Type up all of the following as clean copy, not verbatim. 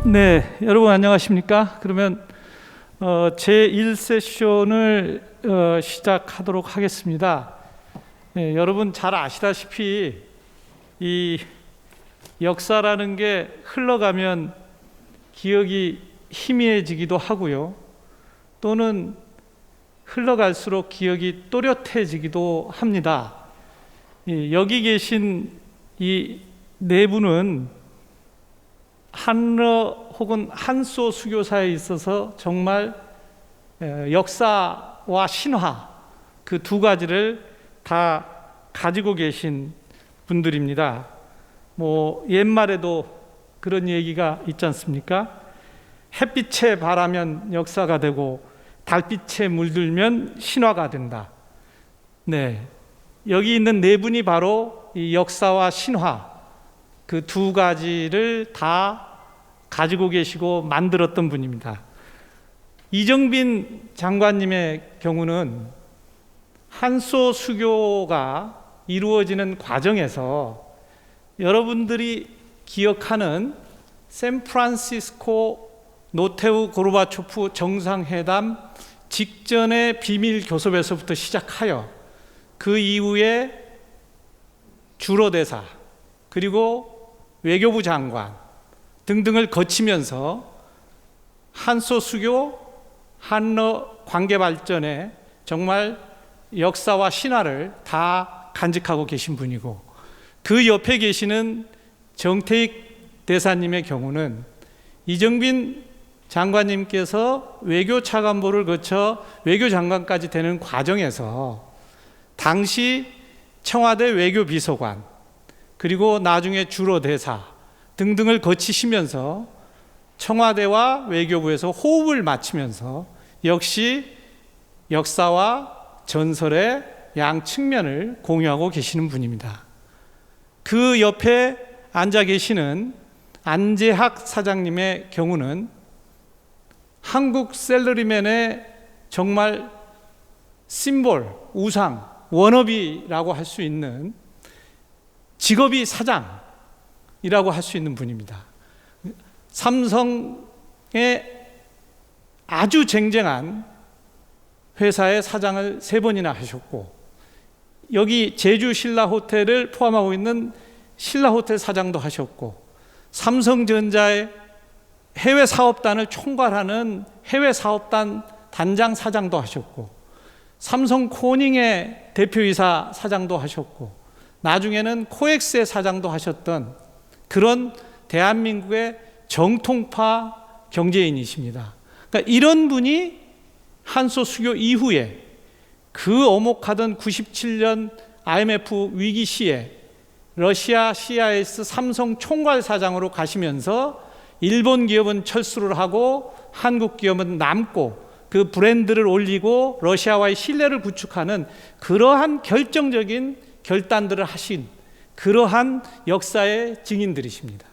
네, 여러분 안녕하십니까? 그러면 제1세션을 시작하도록 하겠습니다. 네, 여러분 잘 아시다시피 이 역사라는 게 흘러가면 기억이 희미해지기도 하고요. 또는 흘러갈수록 기억이 또렷해지기도 합니다. 여기 계신 이 네 분은 한러 혹은 한소 수교사에 있어서 정말 역사와 신화 그 두 가지를 다 가지고 계신 분들입니다. 옛말에도 그런 얘기가 있지 않습니까? 햇빛에 바라면 역사가 되고 달빛에 물들면 신화가 된다. 네, 여기 있는 네 분이 바로 이 역사와 신화 그 두 가지를 다 가지고 계시고 만들었던 분입니다. 이정빈 장관님의 경우는 한소 수교가 이루어지는 과정에서 여러분들이 기억하는 샌프란시스코 노테우 고르바초프 정상회담 직전의 비밀 교섭에서부터 시작하여 그 이후에 주로 대사 그리고 외교부 장관 등등을 거치면서 한소 수교, 한러 관계 발전에 정말 역사와 신화를 다 간직하고 계신 분이고, 그 옆에 계시는 정태익 대사님의 경우는 이정빈 장관님께서 외교차관보를 거쳐 외교장관까지 되는 과정에서 당시 청와대 외교비서관 그리고 나중에 주로 대사 등등을 거치시면서 청와대와 외교부에서 호흡을 맞추면서 역시 역사와 전설의 양 측면을 공유하고 계시는 분입니다. 그 옆에 앉아 계시는 안재학 사장님의 경우는 한국 셀러리맨의 정말 심볼, 우상, 워너비라고 할 수 있는 직업이 사장이라고 할 수 있는 분입니다. 삼성의 아주 쟁쟁한 회사의 사장을 3번이나 하셨고, 여기 제주 신라호텔을 포함하고 있는 신라호텔 사장도 하셨고, 삼성전자의 해외 사업단을 총괄하는 해외 사업단 단장 사장도 하셨고, 삼성 코닝의 대표이사 사장도 하셨고, 나중에는 코엑스의 사장도 하셨던 그런 대한민국의 정통파 경제인이십니다. 그러니까 이런 분이 한소 수교 이후에 그 어목하던 97년 IMF 위기 시에 러시아 CIS 삼성 총괄사장으로 가시면서 일본 기업은 철수를 하고 한국 기업은 남고 그 브랜드를 올리고 러시아와의 신뢰를 구축하는 그러한 결정적인 결단들을 하신 그러한 역사의 증인들이십니다.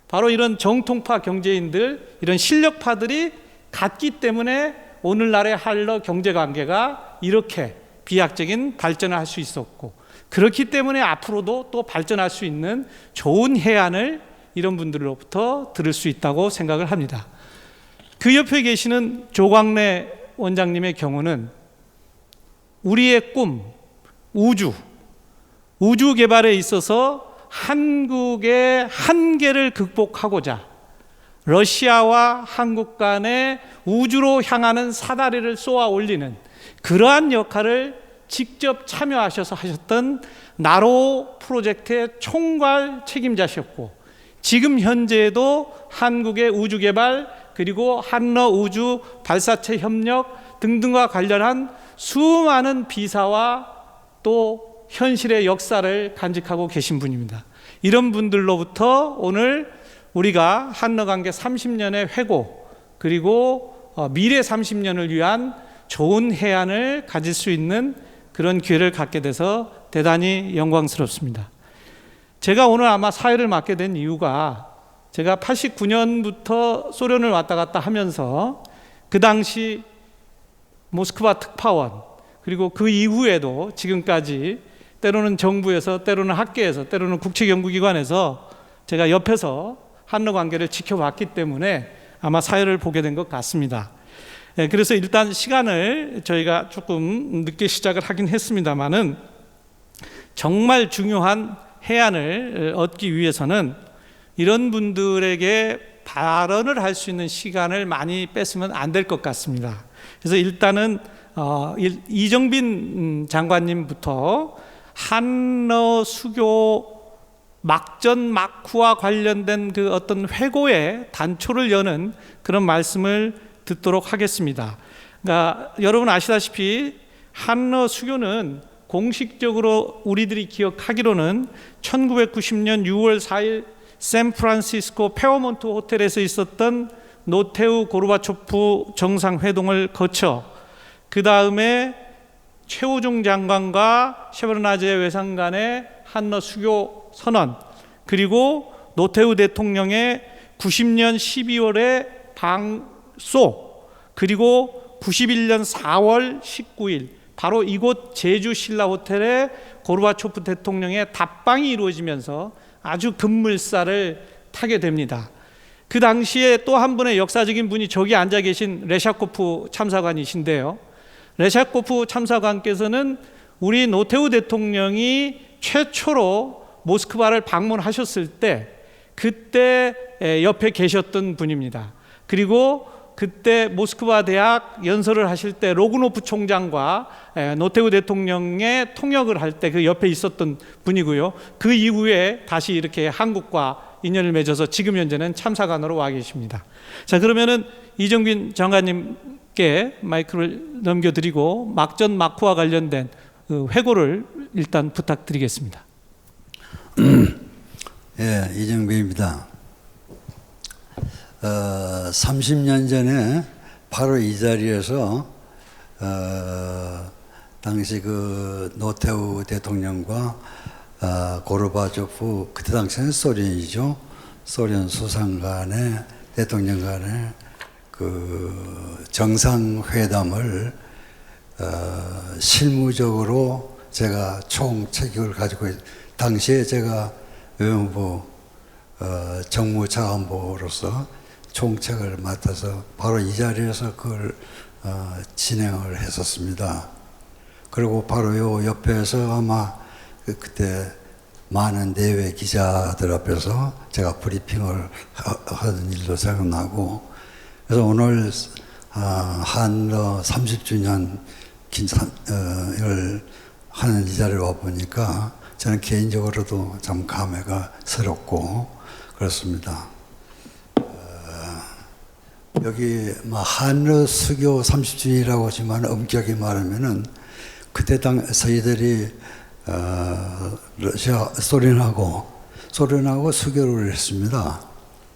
바로 이런 정통파 경제인들, 이런 실력파들이 같기 때문에 오늘날의 한러 경제관계가 이렇게 비약적인 발전을 할 수 있었고, 그렇기 때문에 앞으로도 또 발전할 수 있는 좋은 해안을 이런 분들로부터 들을 수 있다고 생각을 합니다. 그 옆에 계시는 조광래 원장님의 경우는 우리의 꿈, 우주 개발에 있어서 한국의 한계를 극복하고자 러시아와 한국 간의 우주로 향하는 사다리를 쏘아 올리는 그러한 역할을 직접 참여하셔서 하셨던 나로 프로젝트의 총괄 책임자셨고, 지금 현재에도 한국의 우주 개발 그리고 한러 우주 발사체 협력 등등과 관련한 수많은 비사와 또 현실의 역사를 간직하고 계신 분입니다. 이런 분들로부터 오늘 우리가 한러관계 30년의 회고 그리고 미래 30년을 위한 좋은 해안을 가질 수 있는 그런 기회를 갖게 돼서 대단히 영광스럽습니다. 제가 오늘 아마 사회를 맡게 된 이유가, 제가 89년부터 소련을 왔다 갔다 하면서 그 당시 모스크바 특파원 그리고 그 이후에도 지금까지 때로는 정부에서, 때로는 학계에서, 때로는 국책연구기관에서 제가 옆에서 한러 관계를 지켜봤기 때문에 아마 사회를 보게 된 것 같습니다. 그래서 일단 시간을 저희가 조금 늦게 시작을 하긴 했습니다만은 정말 중요한 해안을 얻기 위해서는 이런 분들에게 발언을 할 수 있는 시간을 많이 뺐으면 안 될 것 같습니다. 그래서 일단은 이정빈 장관님부터 한러 수교 막전 막후와 관련된 그 어떤 회고의 단초를 여는 그런 말씀을 듣도록 하겠습니다. 그러니까 여러분 아시다시피 한러 수교는 공식적으로 우리들이 기억하기로는 1990년 6월 4일 샌프란시스코 페어몬트 호텔에서 있었던 노테우 고르바초프 정상회동을 거쳐 그 다음에 최우중 장관과 셰브르나제 외상 간의 한러 수교 선언, 그리고 노태우 대통령의 90년 12월에 방소, 그리고 91년 4월 19일 바로 이곳 제주 신라 호텔에 고르바초프 대통령의 답방이 이루어지면서 아주 급물살을 타게 됩니다. 그 당시에 또 한 분의 역사적인 분이 저기 앉아 계신 레샤코프 참사관이신데요. 레샤코프 참사관께서는 우리 노태우 대통령이 최초로 모스크바를 방문하셨을 때 그때 옆에 계셨던 분입니다. 그리고 그때 모스크바 대학 연설을 하실 때 로그노프 총장과 노태우 대통령의 통역을 할 때 그 옆에 있었던 분이고요. 그 이후에 다시 이렇게 한국과 인연을 맺어서 지금 현재는 참사관으로 와 계십니다. 자, 그러면은 이정빈 장관님께 마이크를 넘겨드리고 막전 막후와 관련된 그 회고를 일단 부탁드리겠습니다. 예, 이정빈입니다. 30년 전에 바로 이 자리에서 당시 그 노태우 대통령과 고르바초프, 그때 당시에는 소련이죠. 소련 수상 간의 대통령 간의 그 정상회담을 실무적으로 제가 총책임을 가지고 당시에 제가 외무부 정무차관보로서 총책을 맡아서 바로 이 자리에서 그걸 진행을 했었습니다. 그리고 바로 요 옆에서 아마 그때 많은 내외 기자들 앞에서 제가 브리핑을 하던 일도 생각나고, 그래서 오늘 한러 30주년 을 하는 이 자리에 와보니까 저는 개인적으로도 참 감회가 새롭고 그렇습니다. 여기 한러 수교 30주년이라고 하지만 엄격히 말하면은 그때 저희들이 러시아 소련하고 수교를 했습니다.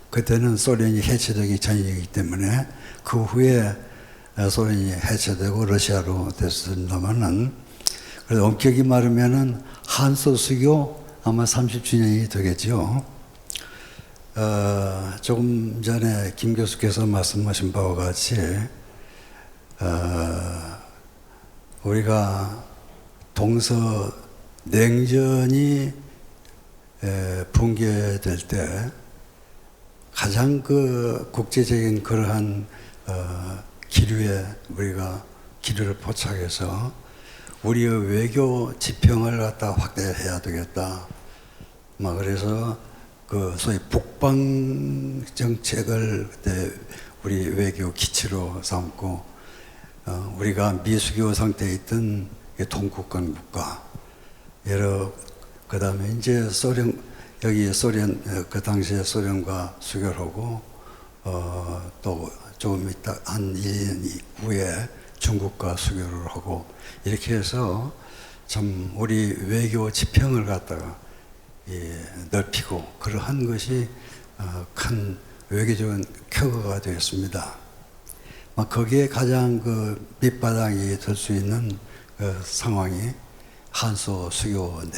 그때는 소련이 해체되기 전이기 때문에 그 후에 소련이 해체되고 러시아로 됐습니다만은, 그래서 엄격히 말하면은 한소 수교 아마 30주년이 되겠죠. 조금 전에 김 교수께서 말씀하신 바와 같이 우리가 동서 냉전이 붕괴될 때 가장 그 국제적인 그러한 기류에 우리가 기류를 포착해서 우리의 외교 지평을 갖다 확대해야 되겠다. 그래서 그 소위 북방 정책을 그때 우리 외교 기치로 삼고, 우리가 미수교 상태에 있던 동국권 국가, 그다음에 이제 여기 소련, 그 당시에 소련과 수교하고, 또 조금 있다, 한 1년 후에 중국과 수교를 하고, 이렇게 해서 참 우리 외교 지평을 갖다가 넓히고, 그러한 것이 큰 외교적인 쾌거가 되었습니다. 거기에 가장 그 밑바닥이 될 수 있는 그 상황이 한소 수교인데,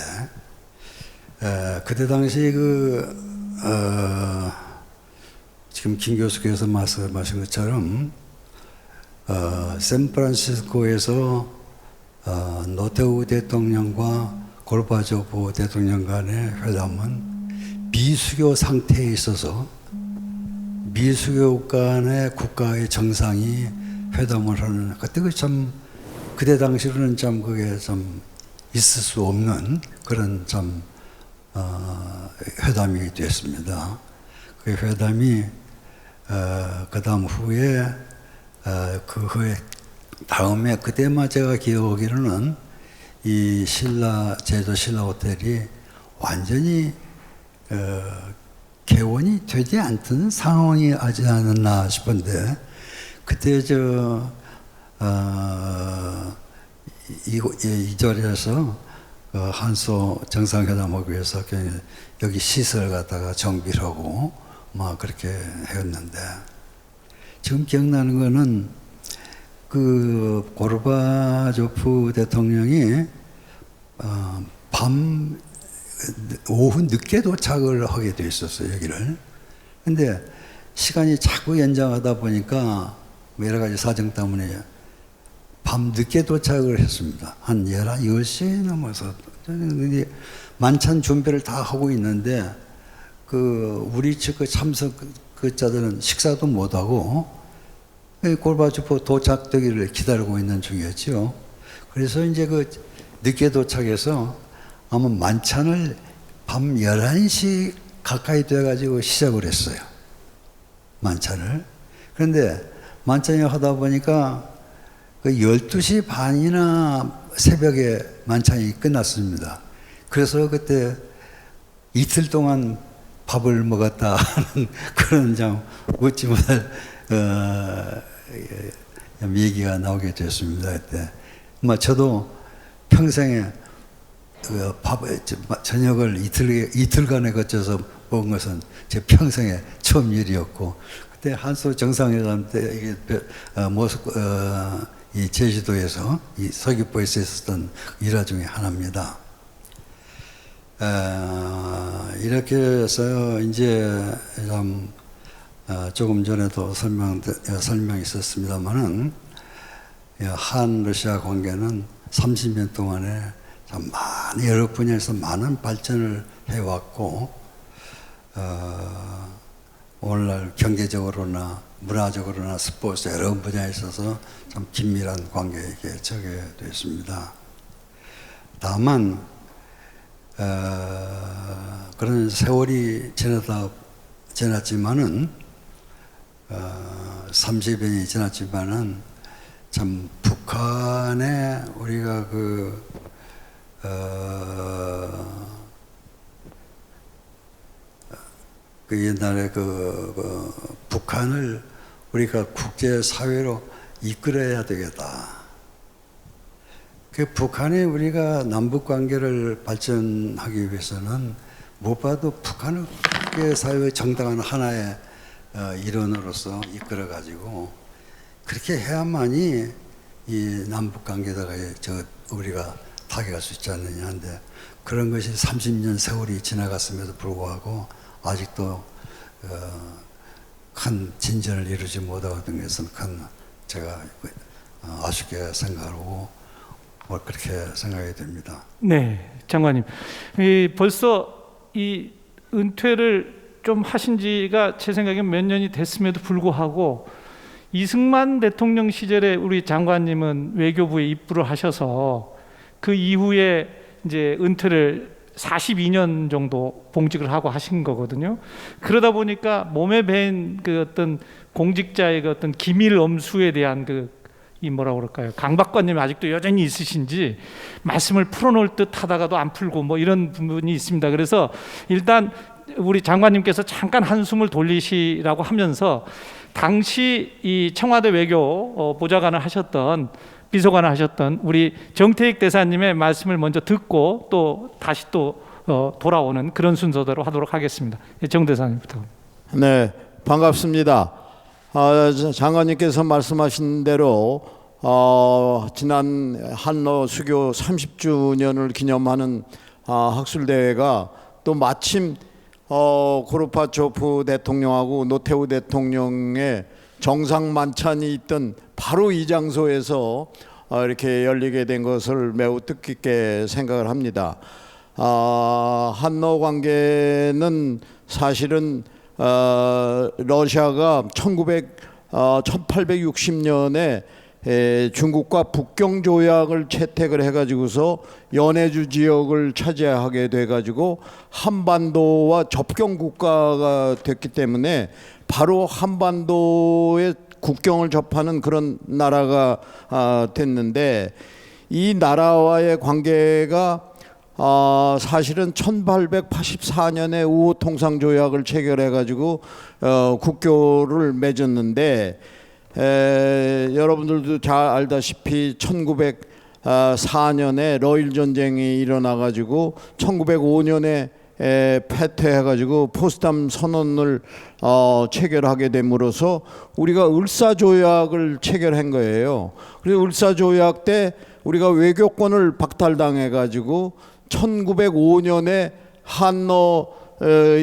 그때 당시 지금 김 교수께서 말씀하신 것처럼 샌프란시스코에서 노태우 대통령과 고르바초프 대통령 간의 회담은 미수교 상태에 있어서 미수교 간의 국가의 정상이 회담을 하는 그때 그때 당시로는 참 그게 좀 있을 수 없는 그런 참 회담이 됐습니다. 그 회담이 그 다음 후에 그 후에 다음에 그때만 제가 기억하기로는 이 제주 신라 호텔이 완전히 개원이 되지 않던 상황이 하지 않았나 싶은데 그때 이 자리에서 한소 정상회담하기 위해서 여기 시설 갖다가 정비를 하고 막 그렇게 했는데 지금 기억나는 거는 그 고르바초프 대통령이 오후 늦게 도착을 하게 돼 있었어요, 여기를. 근데 시간이 자꾸 연장하다 보니까 여러 가지 사정 때문에 밤 늦게 도착을 했습니다. 한 10시 넘어서 만찬 준비를 다 하고 있는데 우리 측 참석자들은 식사도 못하고 고르바초프 도착되기를 기다리고 있는 중이었죠. 그래서 이제 늦게 도착해서 아마 만찬을 밤 11시 가까이 돼가지고 시작을 했어요. 만찬을. 그런데 만찬을 하다 보니까 12시 반이나 새벽에 만찬이 끝났습니다. 그래서 그때 이틀 동안 밥을 먹었다 하는 그런 좀 웃지 못할 얘기가 나오게 됐습니다. 그때. 저도 평생에 저녁을 이틀간에 거쳐서 먹은 것은 제 평생에 처음 일이었고, 그때 한소 정상회담 때 이 제주도에서 이 서귀포에서 있었던 일화 중에 하나입니다. 이렇게 해서 이제 조금 전에도 설명이 있었습니다만은 한 러시아 관계는 30년 동안에 참 여러 분야에서 많은 발전을 해왔고 오늘날 경제적으로나 문화적으로나 스포츠 여러 분야에 있어서 참 긴밀한 관계에 처하게 되었습니다. 다만 그런 세월이 지났지만은 30년이 지났지만은 참 북한에 우리가 옛날에 북한을 우리가 국제사회로 이끌어야 되겠다. 북한에 우리가 남북관계를 발전하기 위해서는 무엇보다도 북한을 국제사회의 정당한 하나의 일원으로서 이끌어가지고 그렇게 해야만이 이 남북관계다가 우리가 타개할 수 있지 않느냐 하는데 그런 것이 30년 세월이 지나갔음에도 불구하고 아직도 큰 진전을 이루지 못하고 있는 것은 제가 아쉽게 생각하고 그렇게 생각이 됩니다. 네, 장관님. 벌써 이 은퇴를 좀 하신 지가 제 생각에 몇 년이 됐음에도 불구하고 이승만 대통령 시절에 우리 장관님은 외교부에 입부를 하셔서 그 이후에 이제 은퇴를 42년 정도 봉직을 하고 하신 거거든요. 그러다 보니까 몸에 밴 어떤 공직자의 어떤 기밀 엄수에 대한 이 뭐라고 그럴까요? 강박관념이 아직도 여전히 있으신지 말씀을 풀어놓을 듯 하다가도 안 풀고 뭐 이런 부분이 있습니다. 그래서 일단 우리 장관님께서 잠깐 한숨을 돌리시라고 하면서 당시 이 청와대 외교 보좌관을 하셨던 비서관을 하셨던 우리 정태익 대사님의 말씀을 먼저 듣고 또 다시 또 돌아오는 그런 순서대로 하도록 하겠습니다. 정 대사님부터. 네, 반갑습니다. 장관님께서 말씀하신 대로 지난 한러 수교 30주년을 기념하는 학술대회가 또 마침 고르바초프 대통령하고 노태우 대통령의 정상 만찬이 있던 바로 이 장소에서 이렇게 열리게 된 것을 매우 뜻깊게 생각을 합니다. 한러 관계는 사실은 러시아가 1860년에 중국과 북경 조약을 채택을 해가지고서 연해주 지역을 차지하게 돼가지고 한반도와 접경 국가가 됐기 때문에 바로 한반도의 국경을 접하는 그런 나라가 됐는데, 이 나라와의 관계가 사실은 1884년에 우호 통상 조약을 체결해 가지고 국교를 맺었는데, 여러분들도 잘 알다시피 1904년에 러일 전쟁이 일어나 가지고 1905년에 패퇴해 가지고 포츠담 선언을 체결하게 됨으로써 우리가 을사조약을 체결한 거예요. 그래서 을사조약 때 우리가 외교권을 박탈당해 가지고 1905년에 한러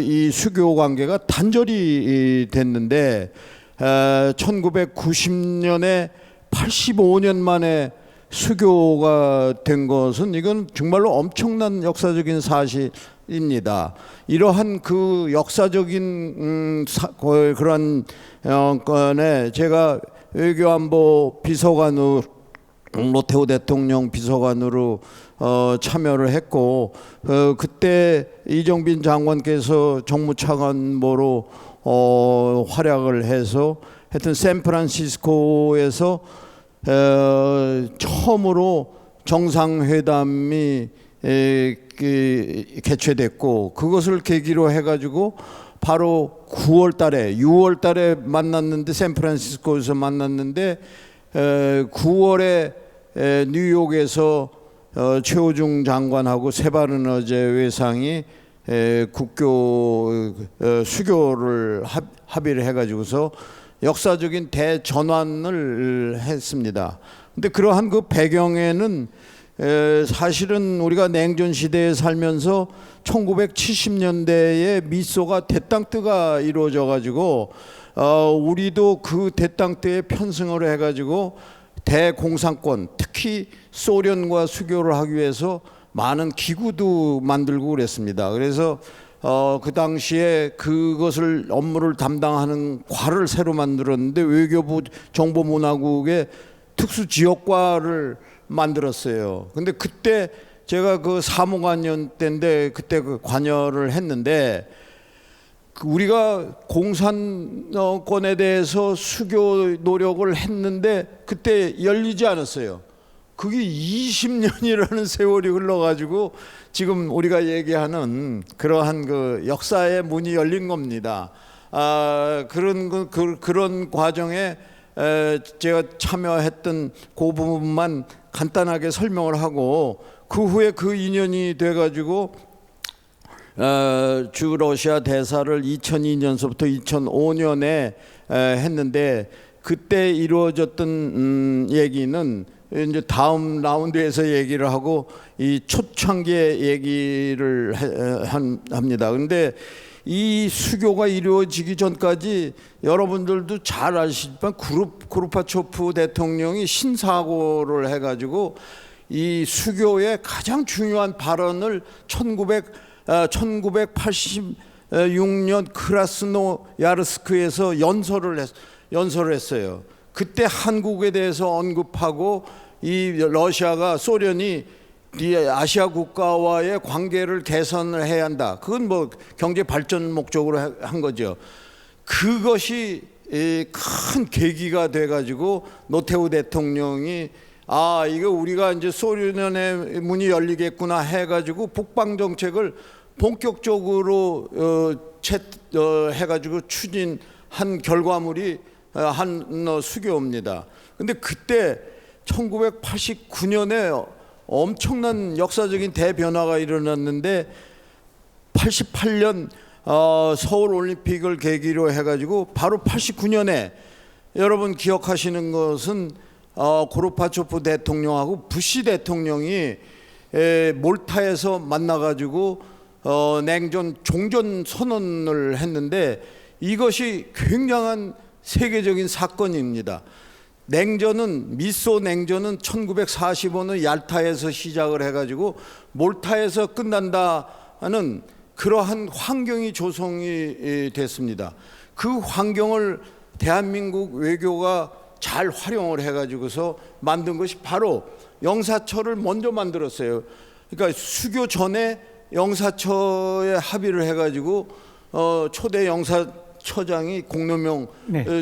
이 수교 관계가 단절이 됐는데, 1990년에 85년 만에 수교가 된 것은 이건 정말로 엄청난 역사적인 사실입니다. 이러한 그 역사적인 그런 건에 제가 외교안보 비서관으로, 노태우 대통령 비서관으로 참여를 했고, 그때 이정빈 장관께서 정무차관보로 활약을 해서 하여튼 샌프란시스코에서 처음으로 정상회담이 개최됐고, 그것을 계기로 해가지고 바로 6월달에 만났는데, 샌프란시스코에서 만났는데 9월에 뉴욕에서 최호중 장관하고 세바르너제 외상이 국교 수교를 합의를 해가지고서 역사적인 대전환을 했습니다. 근데 그러한 그 배경에는 사실은 우리가 냉전 시대에 살면서 1970년대에 미소가 대땅뜨가 이루어져 가지고 우리도 그 대땅뜨에 편승을 해가지고 대공산권, 특히 소련과 수교를 하기 위해서 많은 기구도 만들고 그랬습니다. 그래서 그 당시에 그것을 업무를 담당하는 과를 새로 만들었는데, 외교부 정보문화국의 특수지역과를 만들었어요. 근데 그때 제가 그 사무관년 때인데 그때 그 관여를 했는데, 우리가 공산권에 대해서 수교 노력을 했는데 그때 열리지 않았어요. 그게 20년이라는 세월이 흘러가지고 지금 우리가 얘기하는 그러한 그 역사의 문이 열린 겁니다. 그런 과정에 제가 참여했던 그 부분만 간단하게 설명을 하고, 그 후에 그 인연이 돼가지고 주 러시아 대사를 2002년서부터 2005년에 했는데, 그때 이루어졌던 얘기는 이제 다음 라운드에서 얘기를 하고 이 초창기의 얘기를 합니다. 그런데 이 수교가 이루어지기 전까지 여러분들도 잘 아시지만 고르바초프 대통령이 신사고를 해가지고 이 수교의 가장 중요한 발언을 1986년 크라스노야르스크에서 연설을 했어요. 그때 한국에 대해서 언급하고, 이 러시아가, 소련이 이 아시아 국가와의 관계를 개선을 해야 한다. 그건 뭐 경제 발전 목적으로 한 거죠. 그것이 큰 계기가 돼가지고 노태우 대통령이 이거 우리가 이제 소련의 문이 열리겠구나 해가지고 북방 정책을 본격적으로 해가지고 추진한 결과물이 한러 수교입니다. 근데 그때 1989년에 엄청난 역사적인 대변화가 일어났는데, 88년 서울 올림픽을 계기로 해가지고 바로 89년에 여러분 기억하시는 것은 고르바초프 대통령하고 부시 대통령이 몰타에서 만나가지고 냉전 종전 선언을 했는데, 이것이 굉장한 세계적인 사건입니다. 냉전은 미소 냉전은 1945년 얄타에서 시작을 해가지고 몰타에서 끝난다는 그러한 환경이 조성이 됐습니다. 그 환경을 대한민국 외교가 잘 활용을 해가지고서 만든 것이 바로 영사처를 먼저 만들었어요. 그러니까 수교 전에 영사처에 합의를 해가지고 초대 영사처장이 공로명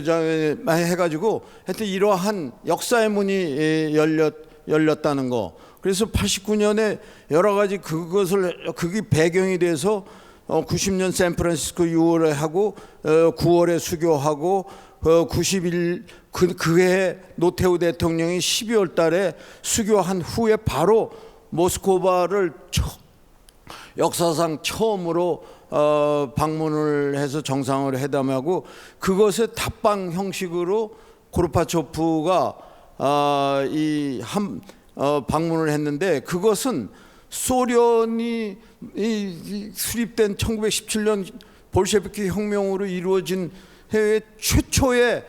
장에 해가지고 하여튼 이러한 역사의 문이 열렸다는 거. 그래서 89년에 여러 가지 그게 배경이 돼서 90년 샌프란시스코 6월에 하고 9월에 수교하고 91 그해 노태우 대통령이 12월 달에 수교한 후에 바로 모스크바를 역사상 처음으로 방문을 해서 정상을 회담하고 그것의 답방 형식으로 고르바초프가 방문을 했는데 그것은 소련이 수립된 1917년 볼셰비키 혁명으로 이루어진 해외 최초의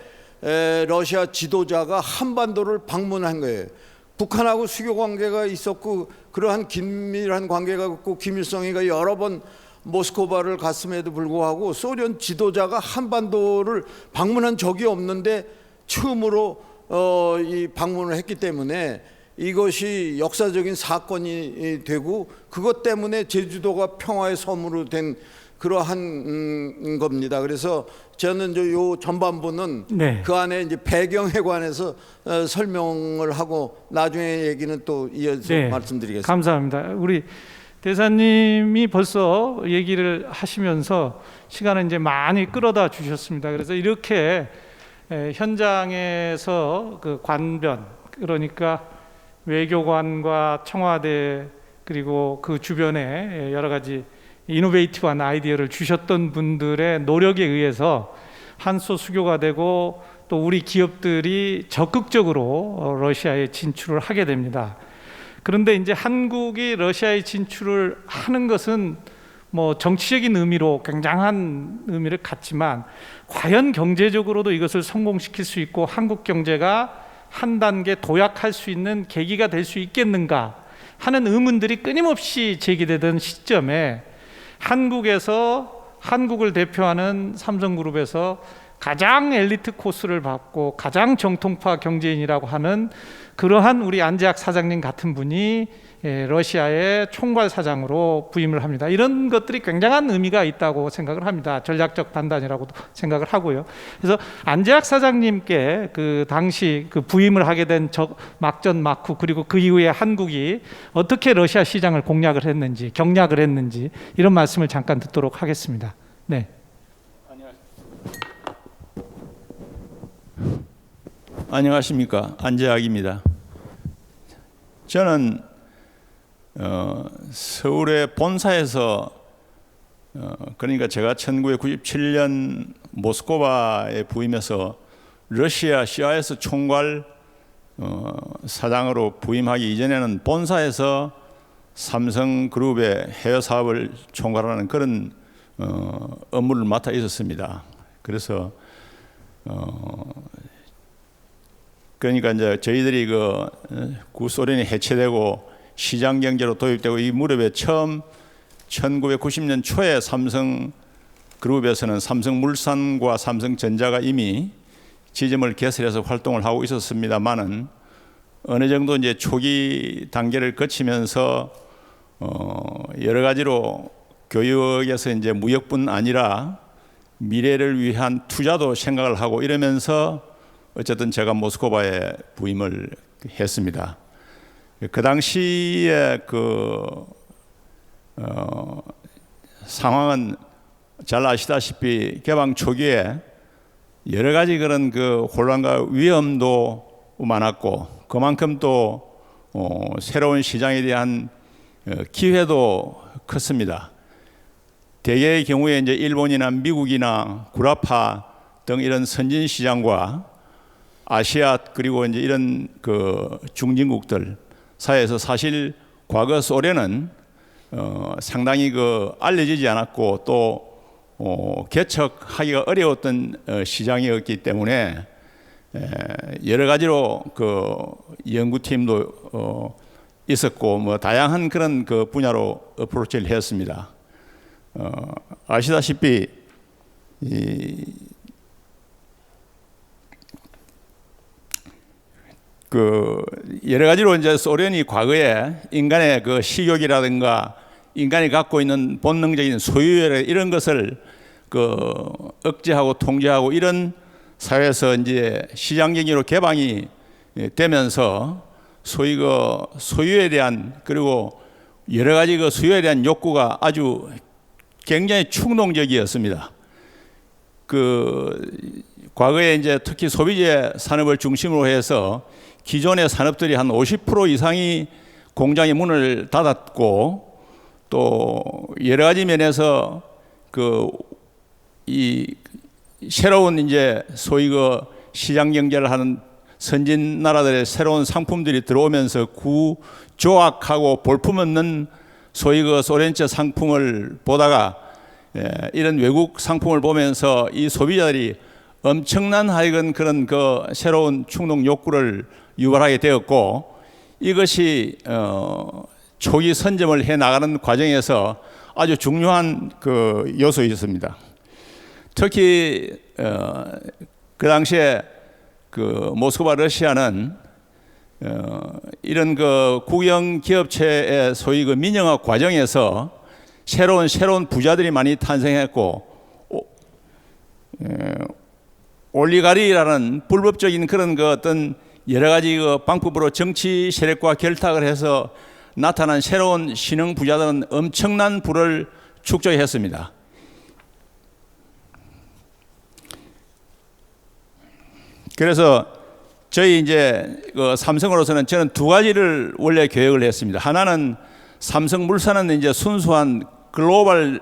러시아 지도자가 한반도를 방문한 거예요. 북한하고 수교 관계가 있었고 그러한 긴밀한 관계가 있고 김일성이가 여러 번 모스크바를 갔음에도 불구하고 소련 지도자가 한반도를 방문한 적이 없는데 처음으로 이 방문을 했기 때문에 이것이 역사적인 사건이 되고 그것 때문에 제주도가 평화의 섬으로 된 그러한 겁니다. 그래서 저는 요 전반부는 그 안에 이제 배경에 관해서 설명을 하고 나중에 얘기는 또 이어서 말씀드리겠습니다. 감사합니다. 우리 대사님이 벌써 얘기를 하시면서 시간을 이제 많이 끌어다 주셨습니다. 그래서 이렇게 현장에서 그 관변, 그러니까 외교관과 청와대 그리고 그 주변에 여러 가지 이노베이티브한 아이디어를 주셨던 분들의 노력에 의해서 한소 수교가 되고 또 우리 기업들이 적극적으로 러시아에 진출을 하게 됩니다. 그런데 이제 한국이 러시아에 진출을 하는 것은 뭐 정치적인 의미로 굉장한 의미를 갖지만 과연 경제적으로도 이것을 성공시킬 수 있고 한국 경제가 한 단계 도약할 수 있는 계기가 될 수 있겠는가 하는 의문들이 끊임없이 제기되던 시점에 한국을 대표하는 삼성그룹에서 가장 엘리트 코스를 받고 가장 정통파 경제인이라고 하는 그러한 우리 안재학 사장님 같은 분이 러시아의 총괄 사장으로 부임을 합니다. 이런 것들이 굉장한 의미가 있다고 생각을 합니다. 전략적 판단이라고도 생각을 하고요. 그래서 안재학 사장님께 그 당시 그 부임을 하게 된 막전 막후 그리고 그 이후에 한국이 어떻게 러시아 시장을 공략을 했는지 경략을 했는지 이런 말씀을 잠깐 듣도록 하겠습니다. 네. 안녕하십니까, 안재학입니다. 저는 서울의 본사에서 그러니까 제가 1997년 모스크바에 부임해서 러시아 CIS 총괄 사장으로 부임하기 이전에는 본사에서 삼성그룹의 해외 사업을 총괄하는 그런 업무를 맡아 있었습니다. 그래서 그러니까 이제 저희들이 그 구소련이 해체되고 시장 경제로 도입되고 이 무렵에 처음 1990년 초에 삼성그룹에서는 삼성물산과 삼성전자가 이미 지점을 개설해서 활동을 하고 있었습니다만은 어느 정도 이제 초기 단계를 거치면서 여러 가지로 교역에서 이제 무역뿐 아니라 미래를 위한 투자도 생각을 하고 이러면서 어쨌든 제가 모스크바에 부임을 했습니다. 그 당시에 상황은 잘 아시다시피 개방 초기에 여러 가지 그런 그 혼란과 위험도 많았고 그만큼 또 새로운 시장에 대한 기회도 컸습니다. 대개의 경우에 이제 일본이나 미국이나 구라파 등 이런 선진 시장과 아시아 그리고 이제 이런 그 중진국들 사이에서 사실 과거 소련은 상당히 그 알려지지 않았고 또 개척하기가 어려웠던 시장이었기 때문에 여러 가지로 그 연구팀도 있었고 뭐 다양한 그런 그 분야로 어프로치를 했습니다. 아시다시피 그 여러 가지로 이제 소련이 과거에 인간의 그 식욕이라든가 인간이 갖고 있는 본능적인 소유욕 이런 것을 그 억제하고 통제하고 이런 사회에서 이제 시장 경제로 개방이 되면서 소위 그 소유에 대한 그리고 여러 가지 그 수요에 대한 욕구가 아주 굉장히 충동적이었습니다. 그 과거에 이제 특히 소비재 산업을 중심으로 해서 기존의 산업들이 한 50% 이상이 공장의 문을 닫았고 또 여러 가지 면에서 그 이 새로운 이제 소위 그 시장 경제를 하는 선진 나라들의 새로운 상품들이 들어오면서 구조악하고 볼품 없는 소위 그 소련제 상품을 보다가 이런 외국 상품을 보면서 이 소비자들이 엄청난 하여간 그런 그 새로운 충동 욕구를 유발하게 되었고 이것이 초기 선점을 해 나가는 과정에서 아주 중요한 그 요소였습니다. 특히 그 당시에 그 모스크바 러시아는 이런 그 국영 기업체의 소위 그 민영화 과정에서 새로운 부자들이 많이 탄생했고 올리가리라는 불법적인 그런 그 어떤 여러 가지 그 방법으로 정치 세력과 결탁을 해서 나타난 새로운 신흥 부자들은 엄청난 부를 축적했습니다. 그래서 저희 이제 그 삼성으로서는 저는 두 가지를 원래 계획을 했습니다. 하나는 삼성물산은 이제 순수한 글로벌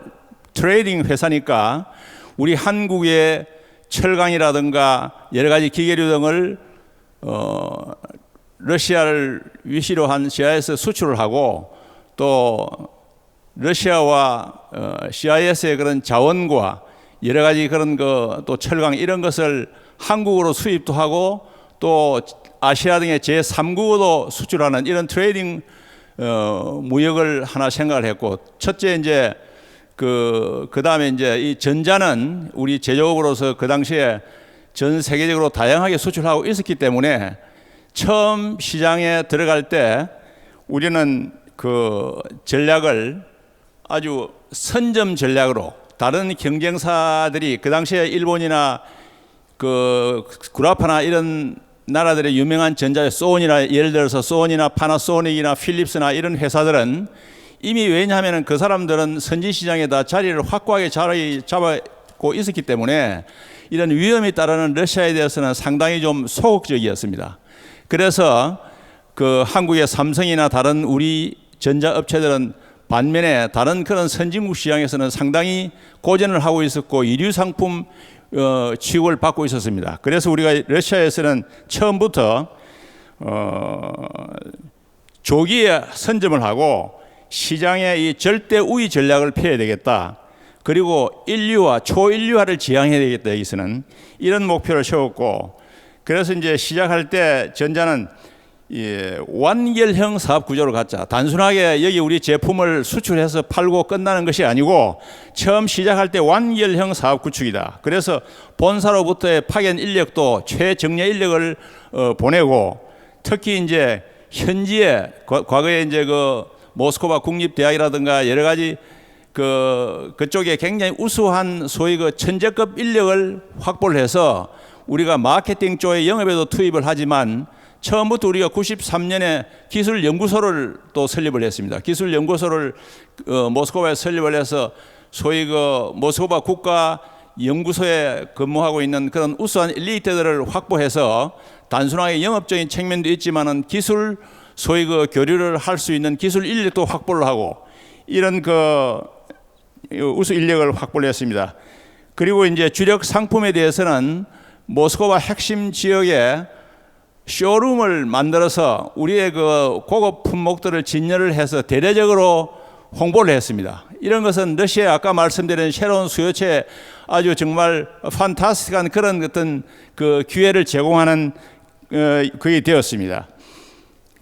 트레이딩 회사니까 우리 한국의 철강이라든가 여러 가지 기계류 등을 러시아를 위시로 한 CIS 수출을 하고 또 러시아와 CIS의 그런 자원과 여러 가지 그런 또 철강 이런 것을 한국으로 수입도 하고 또 아시아 등의 제3국으로 수출하는 이런 트레이딩 무역을 하나 생각을 했고 첫째 이제 그 다음에 이제 이 전자는 우리 제조업으로서 그 당시에 전 세계적으로 다양하게 수출하고 있었기 때문에 처음 시장에 들어갈 때 우리는 그 전략을 아주 선점 전략으로 다른 경쟁사들이 그 당시에 일본이나 그 구라파나 이런 나라들의 유명한 전자 소니나 예를 들어서 소니나 파나소닉이나 필립스나 이런 회사들은 이미 왜냐하면 그 사람들은 선진 시장에다 자리를 확고하게 자리 잡고 있었기 때문에 이런 위험이 따르는 러시아에 대해서는 상당히 좀 소극적이었습니다. 그래서 그 한국의 삼성이나 다른 우리 전자업체들은 반면에 다른 그런 선진국 시장에서는 상당히 고전을 하고 있었고 이류 상품 취급을 받고 있었습니다. 그래서 우리가 러시아에서는 처음부터 조기에 선점을 하고 시장의 이 절대 우위 전략을 펴야 되겠다. 그리고 인류화, 초인류화를 지향해야 되겠다. 여기서는 이런 목표를 세웠고 그래서 이제 시작할 때 전자는 완결형 사업 구조로 갖자. 단순하게 여기 우리 제품을 수출해서 팔고 끝나는 것이 아니고 처음 시작할 때 완결형 사업 구축이다. 그래서 본사로부터의 파견 인력도 최정예 인력을 보내고 특히 이제 현지에 과거에 이제 그 모스크바 국립대학이라든가 여러 가지 그쪽에 굉장히 우수한 소위 그 천재급 인력을 확보를 해서 우리가 마케팅 쪽의 영업에도 투입을 하지만 처음부터 우리가 93년에 기술연구소를 또 설립을 했습니다. 기술연구소를 모스크바에 설립을 해서 소위 그 모스크바 국가연구소에 근무하고 있는 그런 우수한 엘리트들을 확보해서 단순하게 영업적인 측면도 있지만은 기술 소위 그 교류를 할 수 있는 기술 인력도 확보를 하고 이런 그 우수 인력을 확보를 했습니다. 그리고 이제 주력 상품에 대해서는 모스크바 핵심 지역에 쇼룸을 만들어서 우리의 그 고급 품목들을 진열을 해서 대대적으로 홍보를 했습니다. 이런 것은 러시아 아까 말씀드린 새로운 수요체 아주 정말 판타스틱한 그런 어떤 그 기회를 제공하는 그게 되었습니다.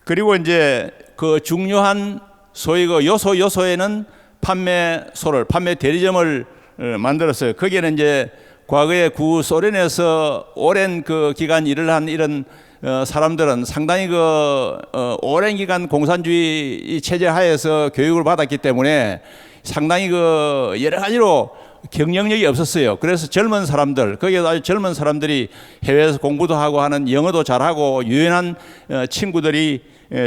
그리고 이제 그 중요한 소위 그 요소에는 판매 대리점을 만들었어요. 거기에는 이제 과거에 구소련에서 오랜 그 기간 일을 한 이런 사람들은 상당히 그 오랜 기간 공산주의 체제 하에서 교육을 받았기 때문에 상당히 그 여러 가지로 경쟁력이 없었어요. 그래서 젊은 사람들, 거기에 아주 젊은 사람들이 해외에서 공부도 하고 하는 영어도 잘하고 유연한 친구들이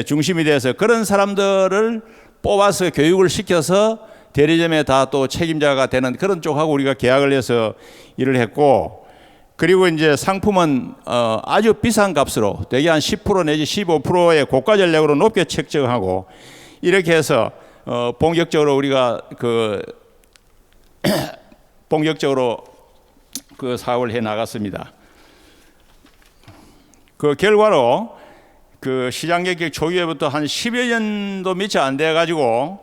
중심이 돼서 그런 사람들을 뽑아서 교육을 시켜서 대리점에 다 또 책임자가 되는 그런 쪽하고 우리가 계약을 해서 일을 했고, 그리고 이제 상품은 아주 비싼 값으로 대개 한 10% 내지 15%의 고가 전략으로 높게 책정하고 이렇게 해서 본격적으로 우리가 본격적으로 그 사업을 해 나갔습니다. 그 결과로 그 시장 개혁 초기에부터 한 10여 년도 미치 안 돼 가지고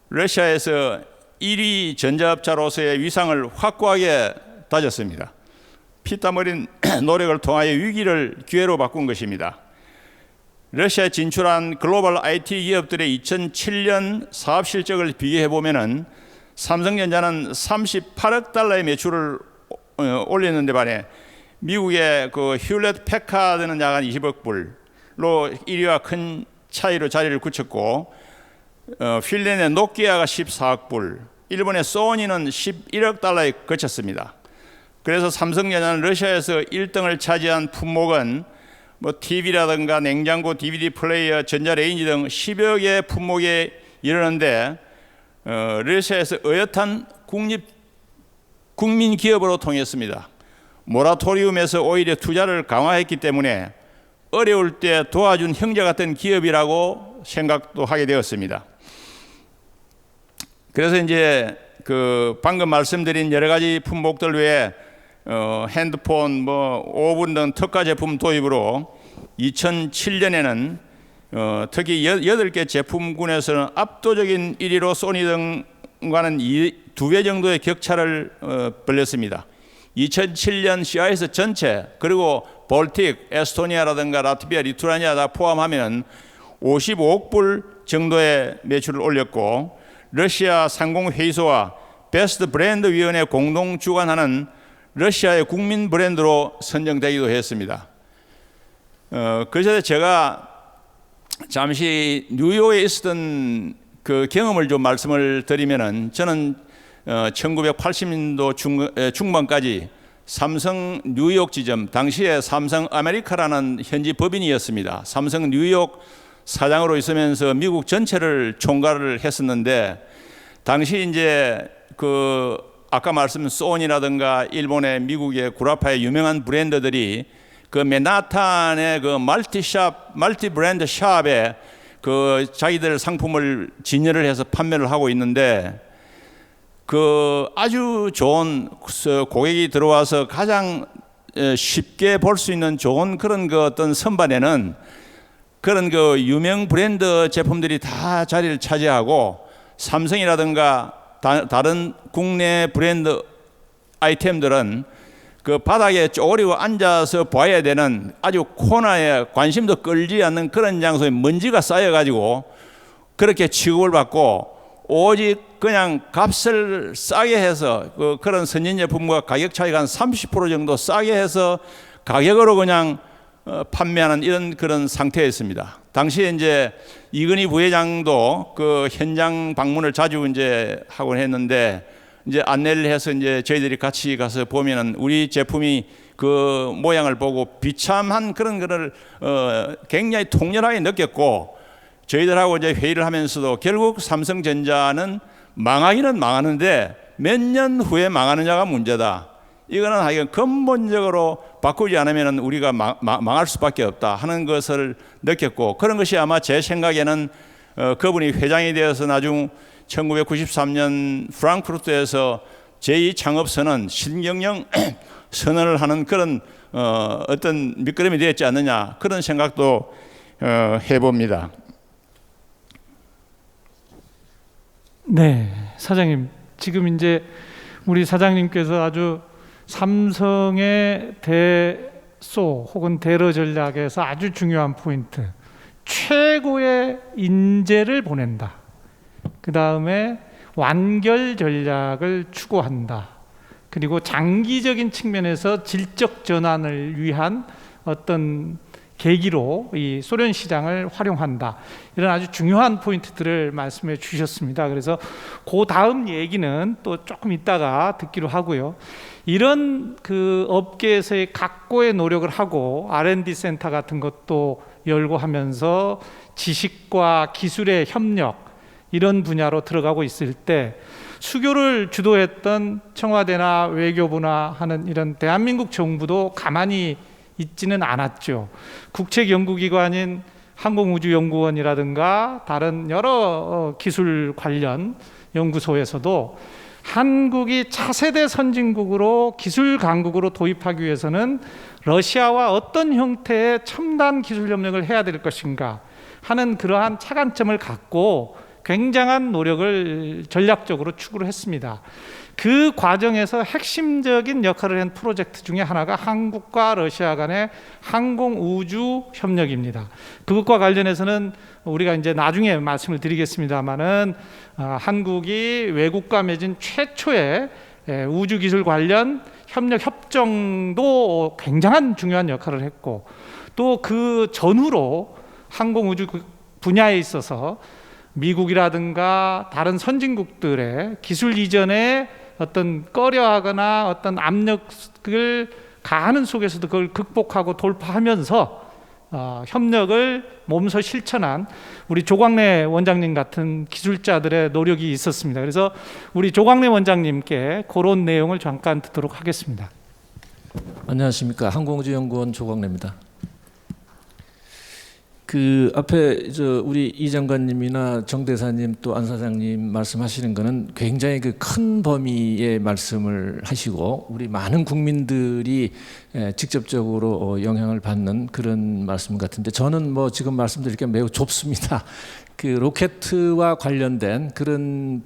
러시아에서 1위 전자업자로서의 위상을 확고하게 다졌습니다. 피땀 흘린 노력을 통하여 위기를 기회로 바꾼 것입니다. 러시아에 진출한 글로벌 IT 기업들의 2007년 사업 실적을 비교해 보면은 삼성전자는 38억 달러의 매출을 올렸는데 반해 미국의 그 휴렛 패카드는 약 한 20억 불로 1위와 큰 차이로 자리를 굳혔고, 핀란드의 노키아가 14억 불, 일본의 소니는 11억 달러에 그쳤습니다. 그래서 삼성전자는 러시아에서 1등을 차지한 품목은 뭐 TV라든가 냉장고, DVD 플레이어, 전자레인지 등 10여 개의 품목에 이르는데 러시아에서 어엿한 국민 기업으로 통했습니다. 모라토리움에서 오히려 투자를 강화했기 때문에 어려울 때 도와준 형제 같은 기업이라고 생각도 하게 되었습니다. 그래서 이제 그 방금 말씀드린 여러 가지 품목들 외에 핸드폰, 뭐 오븐 등 특가 제품 도입으로 2007년에는 특히 8개 제품군에서는 압도적인 1위로 소니 등과는 2배 정도의 격차를 벌렸습니다. 2007년 CIS 전체 그리고 볼틱, 에스토니아라든가 라트비아, 리투아니아 다 포함하면 55억 불 정도의 매출을 올렸고, 러시아 상공회의소와 베스트 브랜드 위원회 공동 주관하는 러시아의 국민 브랜드로 선정되기도 했습니다. 그래서 제가 잠시 뉴욕에 있었던 그 경험을 좀 말씀을 드리면은, 저는 1980년도 중반까지 삼성 뉴욕 지점, 당시에 삼성 아메리카라는 현지 법인이었습니다. 삼성 뉴욕 사장으로 있으면서 미국 전체를 총괄을 했었는데, 당시 이제 그 아까 말씀 소니라든가 일본의 미국의 구라파의 유명한 브랜드들이 그 맨하탄의 그 멀티 브랜드 샵에 그 자기들 상품을 진열을 해서 판매를 하고 있는데, 그 아주 좋은 고객이 들어와서 가장 쉽게 볼 수 있는 좋은 그런 그 어떤 선반에는 그런 그 유명 브랜드 제품들이 다 자리를 차지하고, 삼성이라든가 다른 국내 브랜드 아이템들은 그 바닥에 쪼그리고 앉아서 봐야 되는 아주 코너에 관심도 끌지 않는 그런 장소에 먼지가 쌓여가지고 그렇게 취급을 받고, 오직 그냥 값을 싸게 해서 그런 선진제품과 가격 차이가 한 30% 정도 싸게 해서 가격으로 그냥 판매하는 이런 그런 상태였습니다. 당시에 이제 이건희 부회장도 그 현장 방문을 자주 이제 하곤 했는데, 이제 안내를 해서 이제 저희들이 같이 가서 보면은 우리 제품이 그 모양을 보고 비참한 그런 거를 굉장히 통렬하게 느꼈고, 저희들하고 이제 회의를 하면서도 결국 삼성전자는 망하기는 망하는데 몇 년 후에 망하느냐가 문제다. 이거는 하여간 근본적으로 바꾸지 않으면 우리가 망할 수밖에 없다 하는 것을 느꼈고, 그런 것이 아마 제 생각에는 그분이 회장이 되어서 나중 1993년 프랑크푸르트에서 제2창업선언 신경영 선언을 하는 그런 어떤 밑거름이 되었지 않느냐, 그런 생각도 해봅니다. 네. 사장님, 지금 이제 우리 사장님께서 아주 삼성의 대소 혹은 대러 전략에서 아주 중요한 포인트, 최고의 인재를 보낸다. 그 다음에 완결 전략을 추구한다. 그리고 장기적인 측면에서 질적 전환을 위한 어떤 계기로 이 소련 시장을 활용한다. 이런 아주 중요한 포인트들을 말씀해 주셨습니다. 그래서 그 다음 얘기는 또 조금 이따가 듣기로 하고요. 이런 그 업계에서의 각고의 노력을 하고 R&D 센터 같은 것도 열고 하면서 지식과 기술의 협력 이런 분야로 들어가고 있을 때 수교를 주도했던 청와대나 외교부나 하는 이런 대한민국 정부도 가만히 있지는 않았죠. 국책연구기관인 항공우주연구원이라든가 다른 여러 기술 관련 연구소에서도 한국이 차세대 선진국으로 기술 강국으로 도입하기 위해서는 러시아와 어떤 형태의 첨단 기술 협력을 해야 될 것인가 하는 그러한 차관점을 갖고 굉장한 노력을 전략적으로 추구를 했습니다. 그 과정에서 핵심적인 역할을 한 프로젝트 중에 하나가 한국과 러시아 간의 항공우주 협력입니다. 그것과 관련해서는 우리가 이제 나중에 말씀을 드리겠습니다만은 한국이 외국과 맺은 최초의 우주기술 관련 협력 협정도 굉장한 중요한 역할을 했고, 또 그 전후로 항공우주 분야에 있어서 미국이라든가 다른 선진국들의 기술 이전에 어떤 꺼려하거나 어떤 압력을 가하는 속에서도 그걸 극복하고 돌파하면서 협력을 몸소 실천한 우리 조광래 원장님 같은 기술자들의 노력이 있었습니다. 그래서 우리 조광래 원장님께 그런 내용을 잠깐 듣도록 하겠습니다. 안녕하십니까. 항공우주연구원 조광래입니다. 그 앞에 우리 이 장관님이나 정 대사님 또 안 사장님 말씀하시는 거는 굉장히 그 큰 범위의 말씀을 하시고 우리 많은 국민들이 직접적으로 영향을 받는 그런 말씀 같은데, 저는 뭐 지금 말씀드릴 게 매우 좁습니다. 그 로켓과 관련된 그런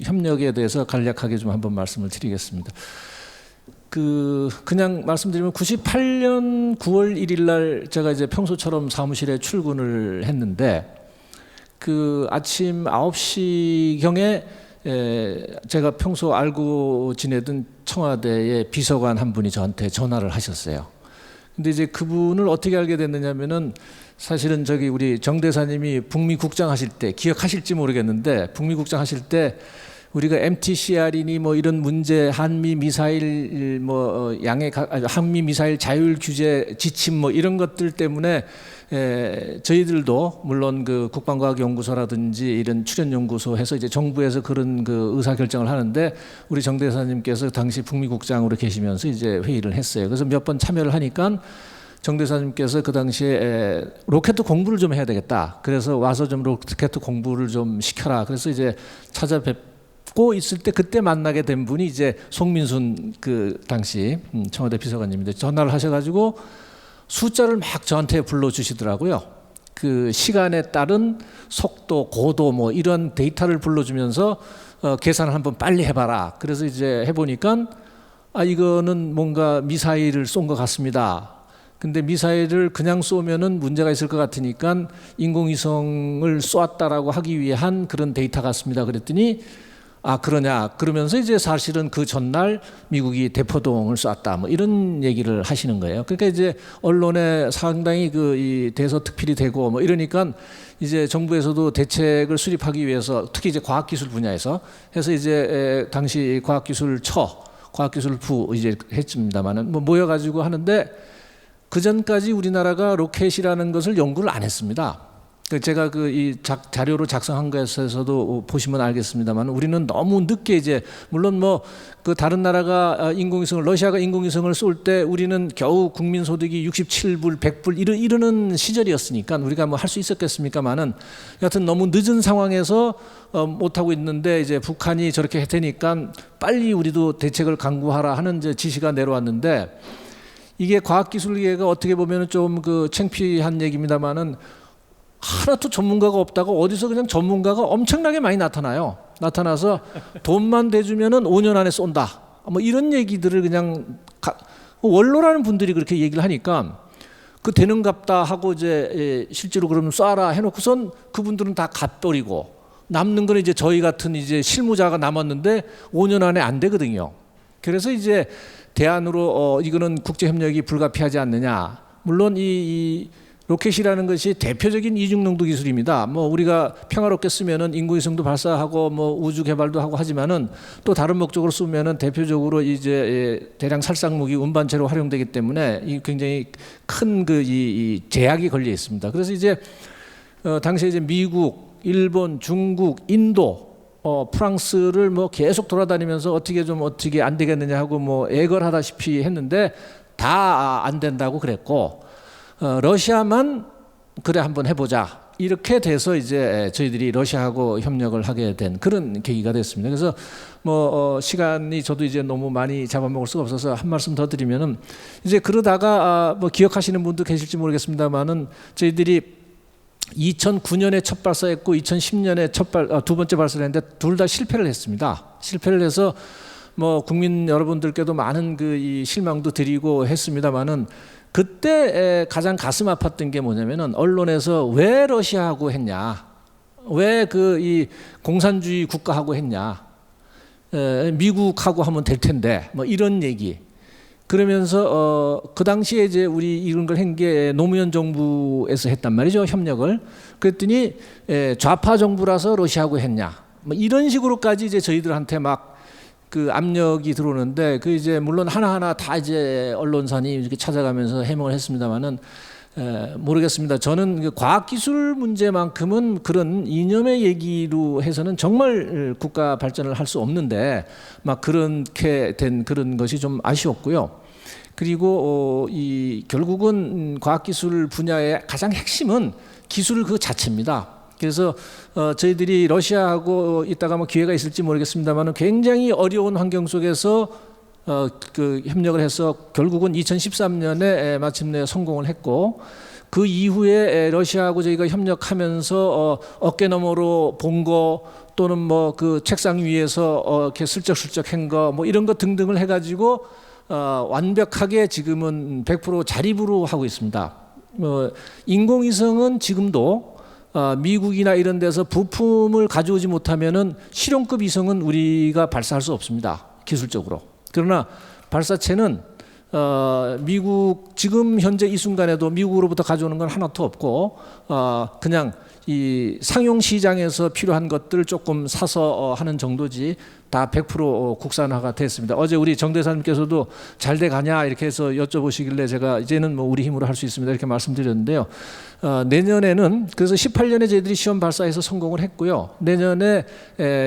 협력에 대해서 간략하게 좀 한번 말씀을 드리겠습니다. 그냥 말씀드리면 98년 9월 1일 날 제가 이제 평소처럼 사무실에 출근을 했는데, 그 아침 9시경에 제가 평소 알고 지내던 청와대의 비서관 한 분이 저한테 전화를 하셨어요. 근데 이제 그분을 어떻게 알게 됐느냐면은, 사실은 우리 정 대사님이 북미 국장 하실 때 기억하실지 모르겠는데, 북미 국장 하실 때 우리가 MTCR이니 뭐 이런 문제, 한미 미사일 한미 미사일 자율 규제 지침 뭐 이런 것들 때문에 저희들도 물론 그 국방과학연구소라든지 이런 출연연구소 해서 이제 정부에서 그런 그 의사 결정을 하는데, 우리 정 대사님께서 당시 북미 국장으로 계시면서 이제 회의를 했어요. 그래서 몇 번 참여를 하니까 정 대사님께서 그 당시에 로켓 공부를 좀 해야 되겠다. 그래서 와서 좀 로켓 공부를 좀 시켜라. 그래서 이제 찾아뵙고 있을 때 그때 만나게 된 분이 이제 송민순 그 당시 청와대 비서관님인데, 전화를 하셔가지고 숫자를 막 저한테 불러주시더라고요. 그 시간에 따른 속도, 고도 뭐 이런 데이터를 불러주면서 계산을 한번 빨리 해봐라. 그래서 이제 해보니까 이거는 뭔가 미사일을 쏜 것 같습니다. 근데 미사일을 그냥 쏘면은 문제가 있을 것 같으니까 인공위성을 쏘았다라고 하기 위한 그런 데이터 같습니다. 그랬더니 그러냐. 그러면서 이제 사실은 그 전날 미국이 대포동을 쐈다. 뭐 이런 얘기를 하시는 거예요. 그러니까 이제 언론에 상당히 이 대서특필이 되고 뭐 이러니까 이제 정부에서도 대책을 수립하기 위해서 특히 이제 과학기술 분야에서 해서 이제 당시 과학기술부 이제 했습니다만은 뭐 모여가지고 하는데, 그 전까지 우리나라가 로켓이라는 것을 연구를 안 했습니다. 제가 이 자료로 작성한 것에서도 보시면 알겠습니다만, 우리는 너무 늦게 이제 물론 뭐 그 다른 나라가 러시아가 인공위성을 쏠 때 우리는 겨우 국민 소득이 67불, 100불 이러는 시절이었으니까 우리가 뭐 할 수 있었겠습니까만은, 여하튼 너무 늦은 상황에서 못 하고 있는데 이제 북한이 저렇게 했으니까 빨리 우리도 대책을 강구하라 하는 이제 지시가 내려왔는데, 이게 과학기술계가 어떻게 보면 좀 창피한 얘기입니다만은 하나도 전문가가 없다가 어디서 그냥 전문가가 엄청나게 많이 나타나요. 나타나서 돈만 대주면은 5년 안에 쏜다. 뭐 이런 얘기들을 그냥 원로라는 분들이 그렇게 얘기를 하니까 그 되는갑다 하고 이제 실제로 그러면 쏴라 해놓고선 그분들은 다 갓버리고 남는 거는 이제 저희 같은 이제 실무자가 남았는데 5년 안에 안 되거든요. 그래서 이제 대안으로 이거는 국제협력이 불가피하지 않느냐. 물론 이 로켓이라는 것이 대표적인 이중농도 기술입니다. 뭐 우리가 평화롭게 쓰면은 인공위성도 발사하고 뭐 우주 개발도 하고 하지만은 또 다른 목적으로 쓰면은 대표적으로 이제 대량 살상무기 운반체로 활용되기 때문에 이 굉장히 큰 그 이 제약이 걸려 있습니다. 그래서 이제 당시에 이제 미국, 일본, 중국, 인도, 프랑스를 뭐 계속 돌아다니면서 어떻게 안 되겠느냐 하고 뭐 애걸하다시피 했는데 다 안 된다고 그랬고. 러시아만 그래 한번 해보자 이렇게 돼서 이제 저희들이 러시아하고 협력을 하게 된 그런 계기가 됐습니다. 그래서 뭐 시간이 저도 이제 너무 많이 잡아먹을 수가 없어서 한 말씀 더 드리면은 이제 그러다가 뭐 기억하시는 분도 계실지 모르겠습니다만은 저희들이 2009년에 첫 발사했고 2010년에 두 번째 발사를 했는데 둘 다 실패를 했습니다. 실패를 해서 뭐 국민 여러분들께도 많은 그 이 실망도 드리고 했습니다만은 그때 가장 가슴 아팠던 게 뭐냐면은 언론에서 왜 러시아하고 했냐, 왜 그 이 공산주의 국가하고 했냐, 미국하고 하면 될 텐데 뭐 이런 얘기. 그러면서 그 당시에 이제 우리 이런 걸 한 게 노무현 정부에서 했단 말이죠, 협력을. 그랬더니 좌파 정부라서 러시아하고 했냐, 뭐 이런 식으로까지 이제 저희들한테 막 그 압력이 들어오는데 그 이제 물론 하나하나 다 이제 언론사니 이렇게 찾아가면서 해명을 했습니다만은 모르겠습니다. 저는 그 과학기술 문제만큼은 그런 이념의 얘기로 해서는 정말 국가 발전을 할 수 없는데 막 그렇게 된 그런 것이 좀 아쉬웠고요. 그리고 이 결국은 과학기술 분야의 가장 핵심은 기술 그 자체입니다. 그래서 저희들이 러시아하고 이따가 뭐 기회가 있을지 모르겠습니다만 굉장히 어려운 환경 속에서 그 협력을 해서 결국은 2013년에 마침내 성공을 했고 그 이후에 러시아하고 저희가 협력하면서 어깨너머로 본 거 또는 뭐 그 책상 위에서 이렇게 슬쩍슬쩍 한 거 뭐 이런 거 등등을 해가지고 완벽하게 지금은 100% 자립으로 하고 있습니다. 인공위성은 지금도 미국이나 이런 데서 부품을 가져오지 못하면은 실용급 위성은 우리가 발사할 수 없습니다. 기술적으로. 그러나 발사체는 미국 지금 현재 이 순간에도 미국으로부터 가져오는 건 하나도 없고 그냥 이 상용 시장에서 필요한 것들 조금 사서 하는 정도지 다 100% 국산화가 됐습니다. 어제 우리 정 대사님께서도 잘 돼 가냐 이렇게 해서 여쭤보시길래 제가 이제는 뭐 우리 힘으로 할 수 있습니다 이렇게 말씀드렸는데요. 내년에는 그래서 18년에 저희들이 시험 발사해서 성공을 했고요. 내년에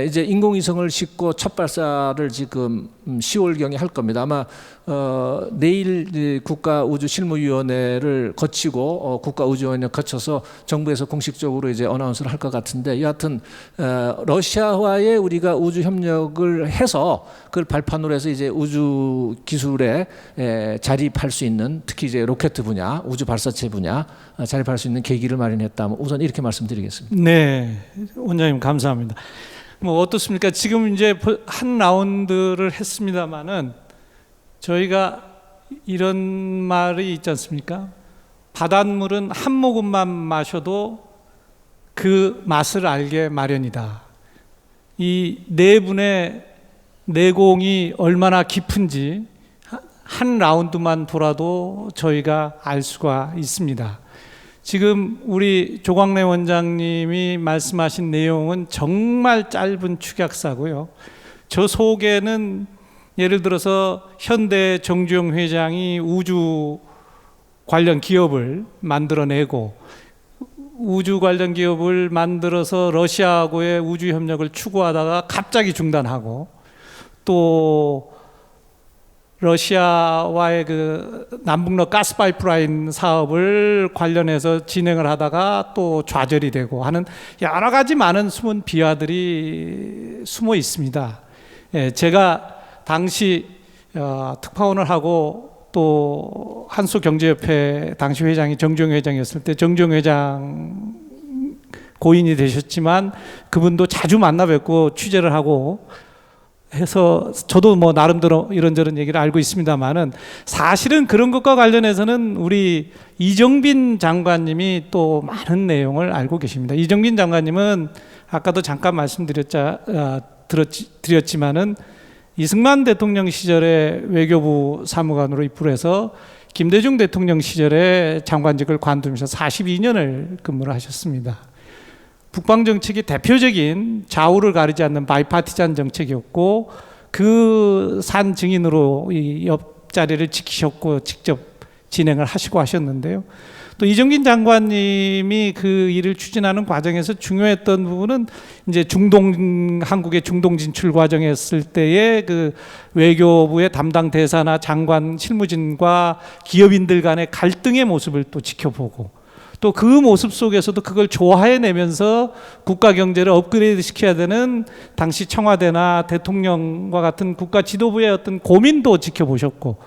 이제 인공위성을 싣고 첫 발사를 지금 10월경에 할 겁니다. 아마 내일 국가우주실무위원회를 거치고 국가우주원회 거쳐서 정부에서 공식적으로 이제 어나운스를 할 것 같은데 여하튼 러시아와의 우리가 우주 협력을 해서 그걸 발판으로 해서 이제 우주 기술에 자립할 수 있는 특히 이제 로켓 분야, 우주 발사체 분야 자립할 수 있는 계기를 마련했다. 우선 이렇게 말씀드리겠습니다. 네, 원장님 감사합니다. 뭐 어떻습니까? 지금 이제 한 라운드를 했습니다만은 저희가 이런 말이 있지 않습니까? 바닷물은 한 모금만 마셔도 그 맛을 알게 마련이다. 이 네 분의 내공이 얼마나 깊은지 한 라운드만 돌아도 저희가 알 수가 있습니다. 지금 우리 조광래 원장님이 말씀하신 내용은 정말 짧은 축약사고요. 저 속에는 예를 들어서 현대 정주영 회장이 우주 관련 기업을 만들어내고 우주 관련 기업을 만들어서 러시아하고의 우주 협력을 추구하다가 갑자기 중단하고 또 러시아와의 그 남북러 가스 파이프라인 사업을 관련해서 진행을 하다가 또 좌절이 되고 하는 여러 가지 많은 숨은 비화들이 숨어 있습니다. 제가 당시 특파원을 하고 또 한수경제협회 당시 회장이 정주영 회장이었을 때 정주영 회장과 고인이 되셨지만 그분도 자주 만나 뵙고 취재를 하고 해서 저도 뭐 나름대로 이런저런 얘기를 알고 있습니다만은 사실은 그런 것과 관련해서는 우리 이정빈 장관님이 또 많은 내용을 알고 계십니다. 이정빈 장관님은 아까도 잠깐 드렸지만은 이승만 대통령 시절에 외교부 사무관으로 입부를 해서 김대중 대통령 시절에 장관직을 관두면서 42년을 근무를 하셨습니다. 북방 정책이 대표적인 좌우를 가리지 않는 바이파티잔 정책이었고 그 산 증인으로 이 옆자리를 지키셨고 직접 진행을 하시고 하셨는데요. 또 이정긴 장관님이 그 일을 추진하는 과정에서 중요했던 부분은 이제 한국의 중동 진출 과정이었을 때의 그 외교부의 담당 대사나 장관 실무진과 기업인들 간의 갈등의 모습을 또 지켜보고 또 그 모습 속에서도 그걸 조화해내면서 국가 경제를 업그레이드 시켜야 되는 당시 청와대나 대통령과 같은 국가 지도부의 어떤 고민도 지켜보셨고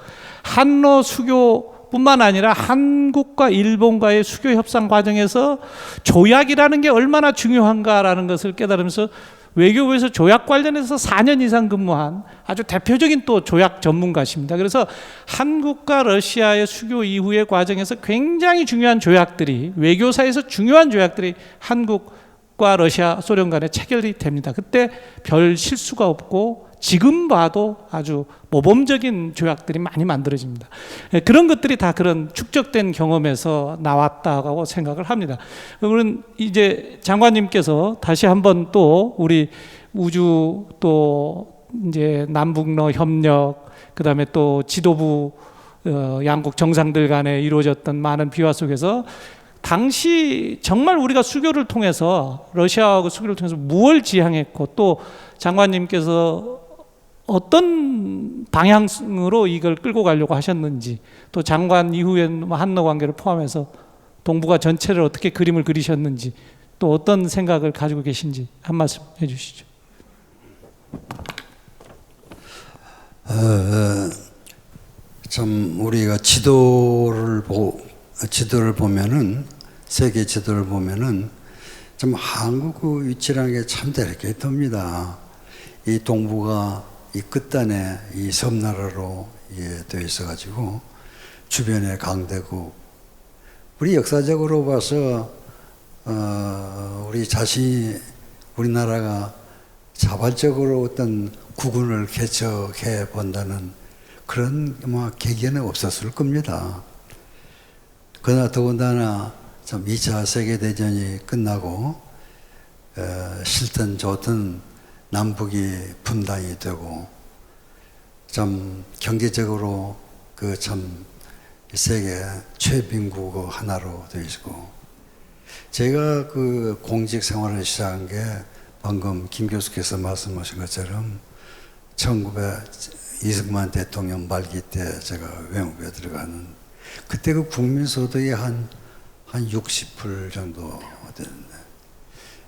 한러 수교뿐만 아니라 한국과 일본과의 수교 협상 과정에서 조약이라는 게 얼마나 중요한가라는 것을 깨달으면서 외교부에서 조약 관련해서 4년 이상 근무한 아주 대표적인 또 조약 전문가십니다. 그래서 한국과 러시아의 수교 이후의 과정에서 굉장히 중요한 조약들이 외교사에서 중요한 조약들이 한국과 러시아, 소련 간에 체결이 됩니다. 그때 별 실수가 없고 지금 봐도 아주 모범적인 조약들이 많이 만들어집니다. 그런 것들이 다 그런 축적된 경험에서 나왔다고 생각을 합니다. 그러면 이제 장관님께서 다시 한번 또 우리 우주 또 이제 남북러 협력 그다음에 또 지도부 양국 정상들 간에 이루어졌던 많은 비화 속에서 당시 정말 우리가 수교를 통해서 러시아하고 수교를 통해서 무엇을 지향했고 또 장관님께서 어떤 방향으로 이걸 끌고 가려고 하셨는지 또 장관 이후에 한러 관계를 포함해서 동북아 전체를 어떻게 그림을 그리셨는지 또 어떤 생각을 가지고 계신지 한 말씀 해주시죠. 참 우리가 지도를 보면은 세계 지도를 보면은 좀 한국 위치라는 게 참 되게 듭니다. 이 동북아 이 끝단에 이 섬나라로 되어 있어가지고 주변에 강대국 우리 역사적으로 봐서 우리나라가 자발적으로 어떤 국군을 개척해 본다는 그런 계기는 없었을 겁니다. 그러나 더군다나 좀 2차 세계대전이 끝나고 싫든 좋든 남북이 분단이 되고 좀 경제적으로 그 참 세계 최빈국 하나로 되어 있고 제가 그 공직 생활을 시작한 게 방금 김 교수께서 말씀하신 것처럼 1920만 대통령 말기 때 제가 외무부에 들어가는 그때 그 국민소득이 한 60불 정도 됐는데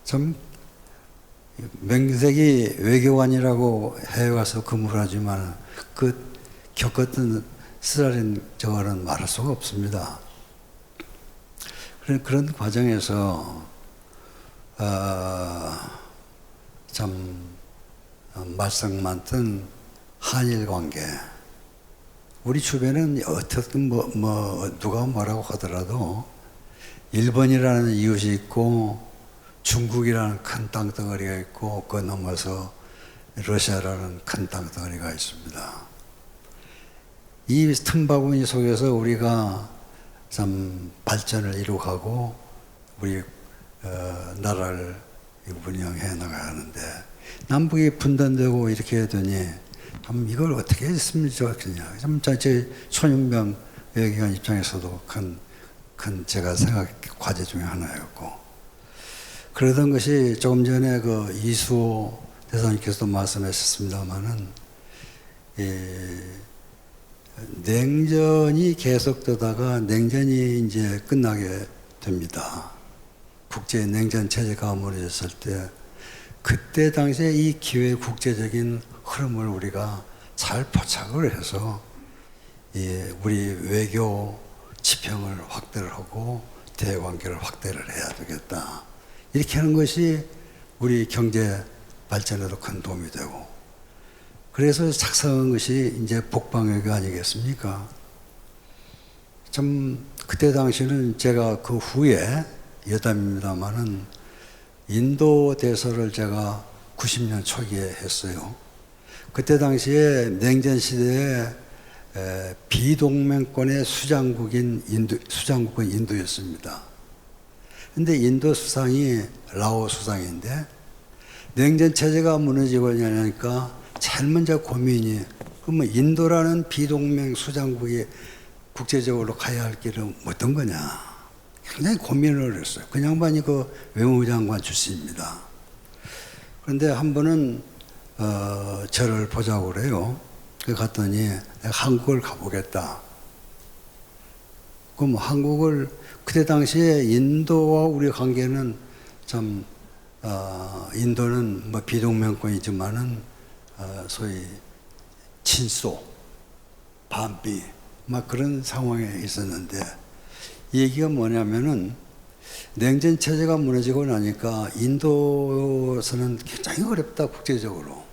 참 명색이 외교관이라고 해외 가서 근무를 하지만 그 겪었던 쓰라린 저거는 말할 수가 없습니다. 그런 과정에서 참 말썽 많던 한일 관계 우리 주변은 어떻든 누가 뭐라고 하더라도 일본이라는 이웃이 있고 중국이라는 큰 땅덩어리가 있고 그 넘어서 러시아라는 큰 땅덩어리가 있습니다. 이 틈바구니 속에서 우리가 참 발전을 이루어가고 우리 나라를 운영해 나가야 하는데 남북이 분단되고 이렇게 하더니 참 이걸 어떻게 했으면 좋겠냐. 참 제 손윤병 외교관 입장에서도 큰 제가 생각 과제 중에 하나였고 그러던 것이 조금 전에 그 이수호 대사님께서도 말씀하셨습니다만은 냉전이 계속되다가 냉전이 이제 끝나게 됩니다. 국제 냉전 체제가 무너졌을 때 그때 당시에 이 기회 국제적인 흐름을 우리가 잘 포착을 해서 우리 외교 지평을 확대를 하고 대외관계를 확대를 해야 되겠다. 이렇게 하는 것이 우리 경제 발전에도 큰 도움이 되고, 그래서 작성한 것이 이제 북방외교 아니겠습니까? 좀 그때 당시는 제가 그 후에 여담입니다만은 인도 대사를 제가 90년 초기에 했어요. 그때 당시에 냉전 시대에 비동맹권의 수장국은 인도였습니다. 근데 인도 수상이 라오 수상인데 냉전 체제가 무너지고 나니까 제일 먼저 고민이, 그러면 인도라는 비동맹 수장국이 국제적으로 가야 할 길은 어떤 거냐. 굉장히 고민을 했어요. 그 양반이 그 외무장관 출신입니다. 그런데 한 번은 저를 보자고 그래요. 그 갔더니 내가 한국을 가보겠다. 그럼 한국을, 그때 당시에 인도와 우리 관계는 참 인도는 뭐 비동맹권이지만은 소위 친소, 반비 막 그런 상황에 있었는데, 이 얘기가 뭐냐면은 냉전 체제가 무너지고 나니까 인도에서는 굉장히 어렵다, 국제적으로.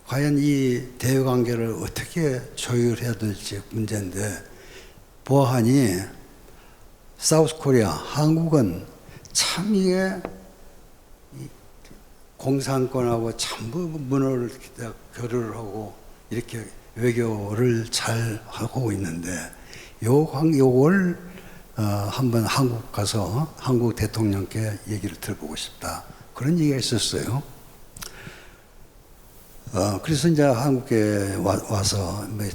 과연 이 대외 관계를 어떻게 조율해야 될지 문제인데, 보아하니 사우스 코리아, 한국은 참 이게 공산권하고 전부 문호를 교류를 하고 이렇게 외교를 잘 하고 있는데, 요걸 한번 한국 가서 한국 대통령께 얘기를 들어보고 싶다, 그런 얘기가 있었어요. 그래서 이제 한국에 와서 뭐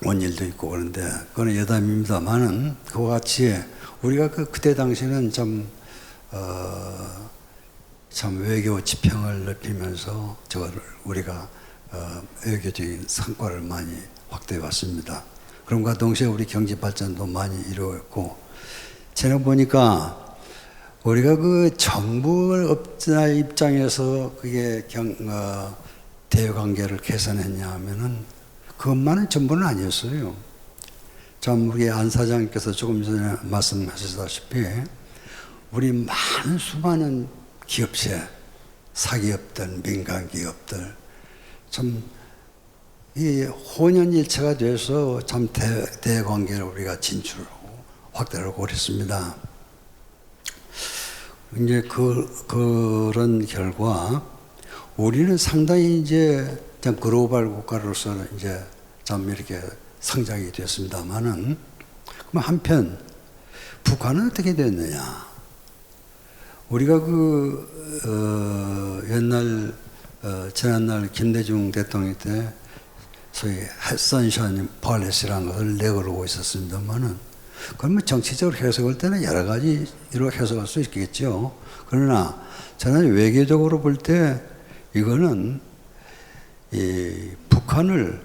온 일도 있고 그런데, 그건 여담입니다만은, 그와 같이 우리가 그때 당시에는 참 외교 지평을 넓히면서 저거를 우리가 외교적인 성과를 많이 확대해 왔습니다. 그럼과 동시에 우리 경제 발전도 많이 이루었고, 제가 보니까 우리가 그 정부 업자 입장에서 그게 대외 관계를 개선했냐 하면은 그것만은 전부는 아니었어요. 참 우리 안 사장님께서 조금 전에 말씀하셨다시피 우리 많은 수많은 기업체, 사기업들, 민간 기업들 참 이 혼연일체가 돼서 참 대외 관계를 우리가 진출하고 확대를 하고 그랬습니다. 이제 그런 결과 우리는 상당히 이제 글로벌 국가로서 이제 참 이렇게 성장이 됐습니다만은, 그럼 한편 북한은 어떻게 됐느냐? 우리가 옛날 지난날 김대중 대통령 때 소위 선샤인 폴리시라는 것을 내걸고 있었습니다만은, 그러면 정치적으로 해석할 때는 여러 가지로 해석할 수 있겠죠. 그러나 저는 외교적으로 볼 때 이거는 이 북한을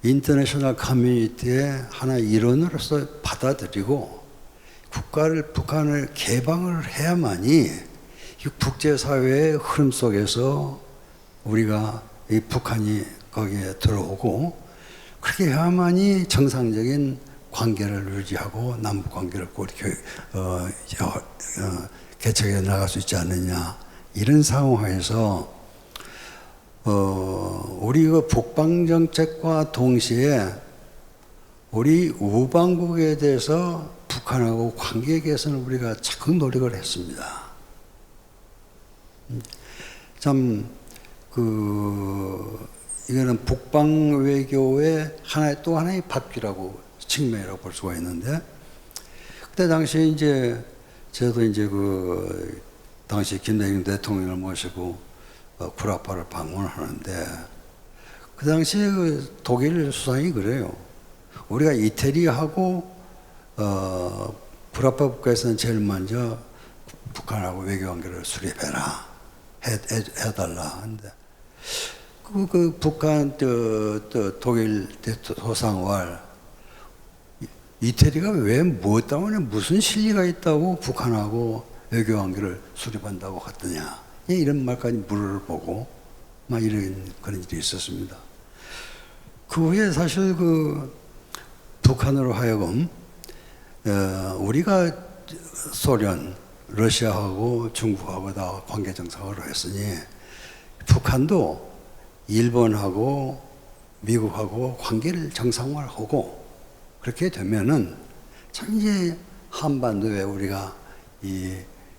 인터내셔널 커뮤니티의 하나의 일원으로서 받아들이고 북한을 개방을 해야만이 이 국제사회의 흐름 속에서 우리가 이 북한이 거기에 들어오고, 그렇게 해야만이 정상적인 관계를 유지하고 남북 관계를 개척해 나갈 수 있지 않느냐, 이런 상황에서 우리 그 북방 정책과 동시에 우리 우방국에 대해서 북한하고 관계 개선을 우리가 적극 노력을 했습니다. 참 이거는 북방 외교의 또 하나의 바퀴라고, 측면이라고 볼 수가 있는데, 그때 당시에 이제 저도 이제 당시 김대중 대통령을 모시고 구라파를 방문하는데, 그 당시에 독일 수상이 그래요. 우리가 이태리하고 구라파 국가에서는 제일 먼저 북한하고 외교관계를 수립해라, 해달라 하는데, 북한 독일 소상왈 이태리가 왜 무엇 때문에 무슨 실리가 있다고 북한하고 외교관계를 수립한다고 하더냐, 이런 말까지 물어보고 막 이런 그런 일이 있었습니다. 그 후에 사실 북한으로 하여금 우리가 소련 러시아하고 중국하고 다 관계 정상화로 했으니 북한도 일본하고 미국하고 관계를 정상화하고 그렇게 되면은 참 이제 한반도에 우리가 이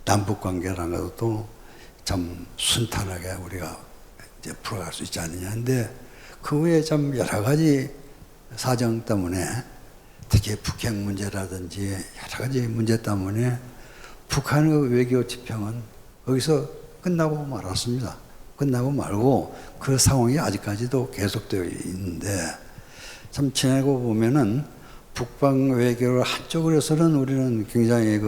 남북 관계라는 것도 참 순탄하게 우리가 이제 풀어갈 수 있지 않느냐. 근데 그 후에 참 여러 가지 사정 때문에 특히 북핵 문제라든지 여러 가지 문제 때문에 북한의 외교 지평은 여기서 끝나고 말았습니다. 끝나고 말고 그 상황이 아직까지도 계속되어 있는데 참 지내고 보면은 북방 외교를 한쪽으로 해서는 우리는 굉장히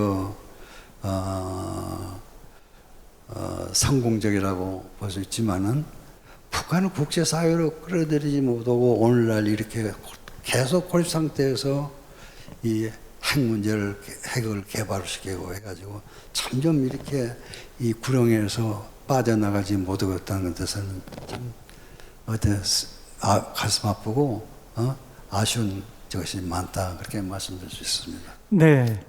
성공적이라고 볼 수 있지만은 북한을 국제사회로 끌어들이지 못하고 오늘날 이렇게 계속 고립 상태에서 이 핵 문제를 핵을 개발시키고 해가지고 점점 이렇게 이 구렁에서 빠져나가지 못하겠다는 데서는 참 가슴 아프고 아쉬운 것이 많다 그렇게 말씀드릴 수 있습니다. 네,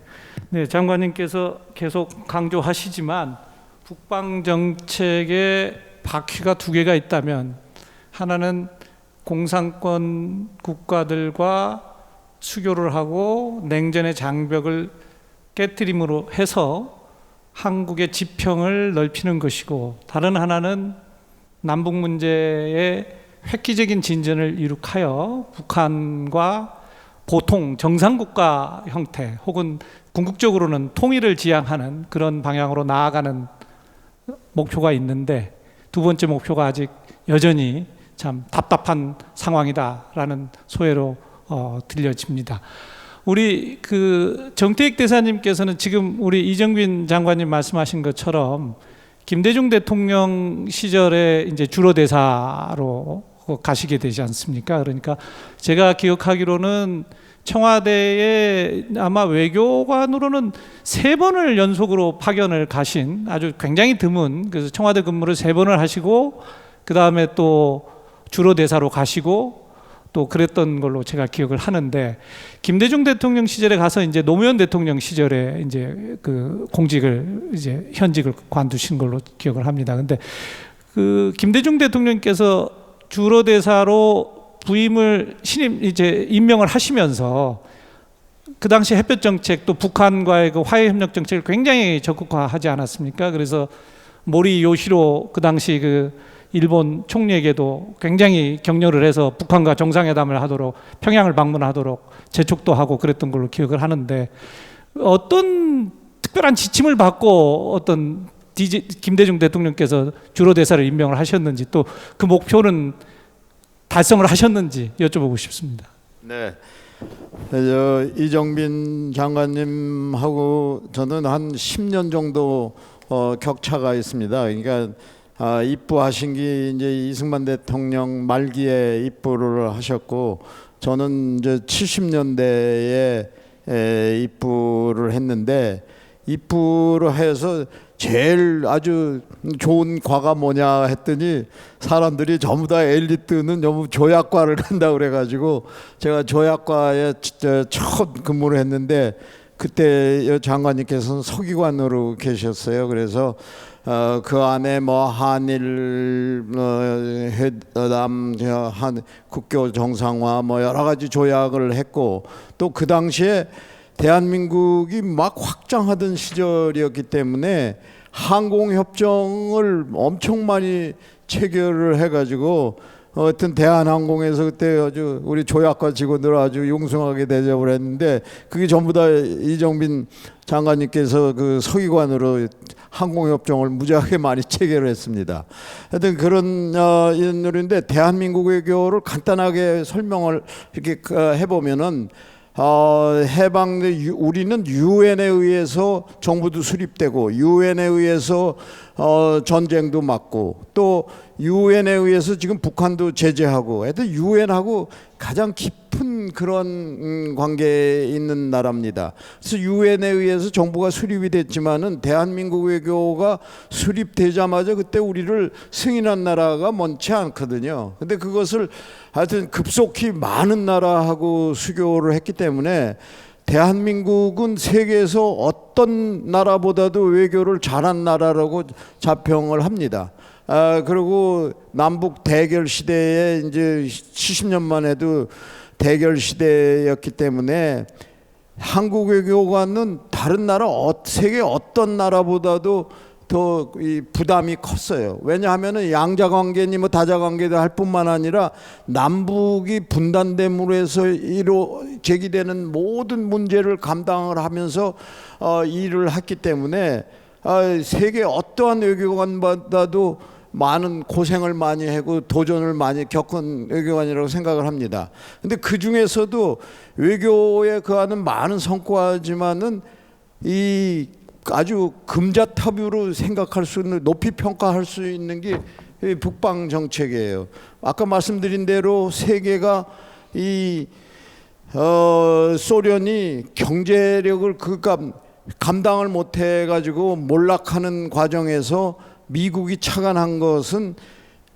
네, 장관님께서 계속 강조하시지만 북방 정책의 바퀴가 두 개가 있다면 하나는 공산권 국가들과 수교를 하고 냉전의 장벽을 깨트림으로 해서 한국의 지평을 넓히는 것이고 다른 하나는 남북 문제의 획기적인 진전을 이룩하여 북한과 보통 정상국가 형태 혹은 궁극적으로는 통일을 지향하는 그런 방향으로 나아가는 목표가 있는데 두 번째 목표가 아직 여전히 참 답답한 상황이다라는 소회로 들려집니다. 우리 그 정태익 대사님께서는 지금 우리 이정빈 장관님 말씀하신 것처럼 김대중 대통령 시절에 이제 주로 대사로 가시게 되지 않습니까? 그러니까 제가 기억하기로는 청와대에 아마 외교관으로는 3번을 연속으로 파견을 가신 아주 굉장히 드문, 그래서 청와대 근무를 3번을 하시고 그 다음에 또 주로 대사로 가시고 또 그랬던 걸로 제가 기억을 하는데 김대중 대통령 시절에 가서 이제 노무현 대통령 시절에 이제 그 공직을 이제 현직을 관두신 걸로 기억을 합니다. 근데 그 김대중 대통령께서 주로 대사로 부임을 이제 임명을 하시면서 그 당시 햇볕 정책 또 북한과의 그 화해 협력 정책을 굉장히 적극화하지 않았습니까? 그래서 모리 요시로 그 당시 그 일본 총리에게도 굉장히 격려를 해서 북한과 정상회담을 하도록 평양을 방문하도록 재촉도 하고 그랬던 걸로 기억을 하는데 어떤 특별한 지침을 받고 어떤 김대중 대통령께서 주로 대사를 임명을 하셨는지 또 그 목표는 달성을 하셨는지 여쭤보고 싶습니다. 네, 이정빈 장관님하고 저는 한 10년 정도 격차가 있습니다. 그러니까 입부하신 게 이제 이승만 대통령 말기에 입부를 하셨고 저는 이제 70년대에 입부를 했는데 입부를 해서 제일 아주 좋은 과가 뭐냐 했더니 사람들이 전부 다 엘리트는 너무 조약과를 간다 그래가지고 제가 조약과에 처음 근무를 했는데 그때 장관님께서는 서기관으로 계셨어요. 그래서 그 안에 뭐 한일 회담, 한 국교 정상화 뭐 여러 가지 조약을 했고 또 그 당시에 대한민국이 막 확장하던 시절이었기 때문에 항공협정을 엄청 많이 체결을 해가지고 하여튼 대한항공에서 그때 아주 우리 조약과 직원들 아주 융숭하게 대접을 했는데 그게 전부 다 이정빈 장관님께서 그 서기관으로 항공협정을 무지하게 많이 체결을 했습니다. 하여튼 그런 인물인데 대한민국 외교를 간단하게 설명을 이렇게 해보면은 해방 우리는 유엔에 의해서 정부도 수립되고 유엔에 의해서 전쟁도 막고 또 유엔에 의해서 지금 북한도 제재하고 하여튼 유엔하고 가장 깊은 그런 관계에 있는 나라입니다. 그래서 유엔에 의해서 정부가 수립이 됐지만은 대한민국 외교가 수립되자마자 그때 우리를 승인한 나라가 많지 않거든요. 근데 그것을 하여튼 급속히 많은 나라하고 수교를 했기 때문에 대한민국은 세계에서 어떤 나라보다도 외교를 잘한 나라라고 자평을 합니다. 그리고 남북 대결 시대에 이제 70년만 해도 대결 시대였기 때문에 한국 외교관은 다른 나라 세계 어떤 나라보다도 더 이 부담이 컸어요. 왜냐하면은 양자 관계니 뭐 다자 관계도 할 뿐만 아니라 남북이 분단됨으로 해서 제기되는 모든 문제를 감당을 하면서 일을 했기 때문에 세계 어떠한 외교관보다도 많은 고생을 많이 하고 도전을 많이 겪은 외교관이라고 생각을 합니다. 근데 그 중에서도 외교에 그하는 많은 성과지만은 이 아주 금자탑으로 생각할 수 있는, 높이 평가할 수 있는 게 북방 정책이에요. 아까 말씀드린 대로 세계가 이 소련이 경제력을 감당을 못해 가지고 몰락하는 과정에서 미국이 착안한 것은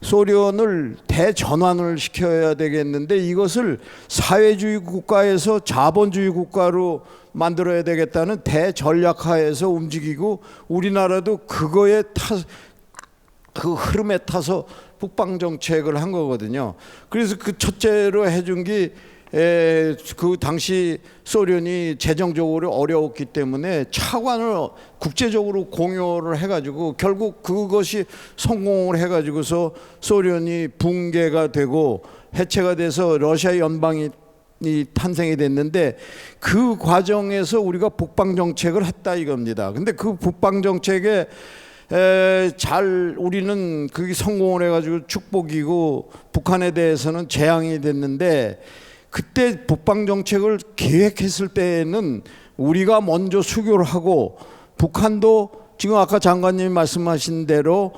소련을 대전환을 시켜야 되겠는데, 이것을 사회주의 국가에서 자본주의 국가로 만들어야 되겠다는 대전략하에서 움직이고, 우리나라도 그 흐름에 타서 북방 정책을 한 거거든요. 그래서 그 첫째로 해준 게 그 당시 소련이 재정적으로 어려웠기 때문에 차관을 국제적으로 공유를 해가지고 결국 그것이 성공을 해가지고서 소련이 붕괴가 되고 해체가 돼서 러시아 연방이 탄생이 됐는데, 그 과정에서 우리가 북방 정책을 했다 이겁니다. 근데 그 북방 정책에 우리는 그게 성공을 해가지고 축복이고, 북한에 대해서는 재앙이 됐는데, 그때 북방 정책을 계획했을 때에는 우리가 먼저 수교를 하고, 북한도 지금 아까 장관님이 말씀하신 대로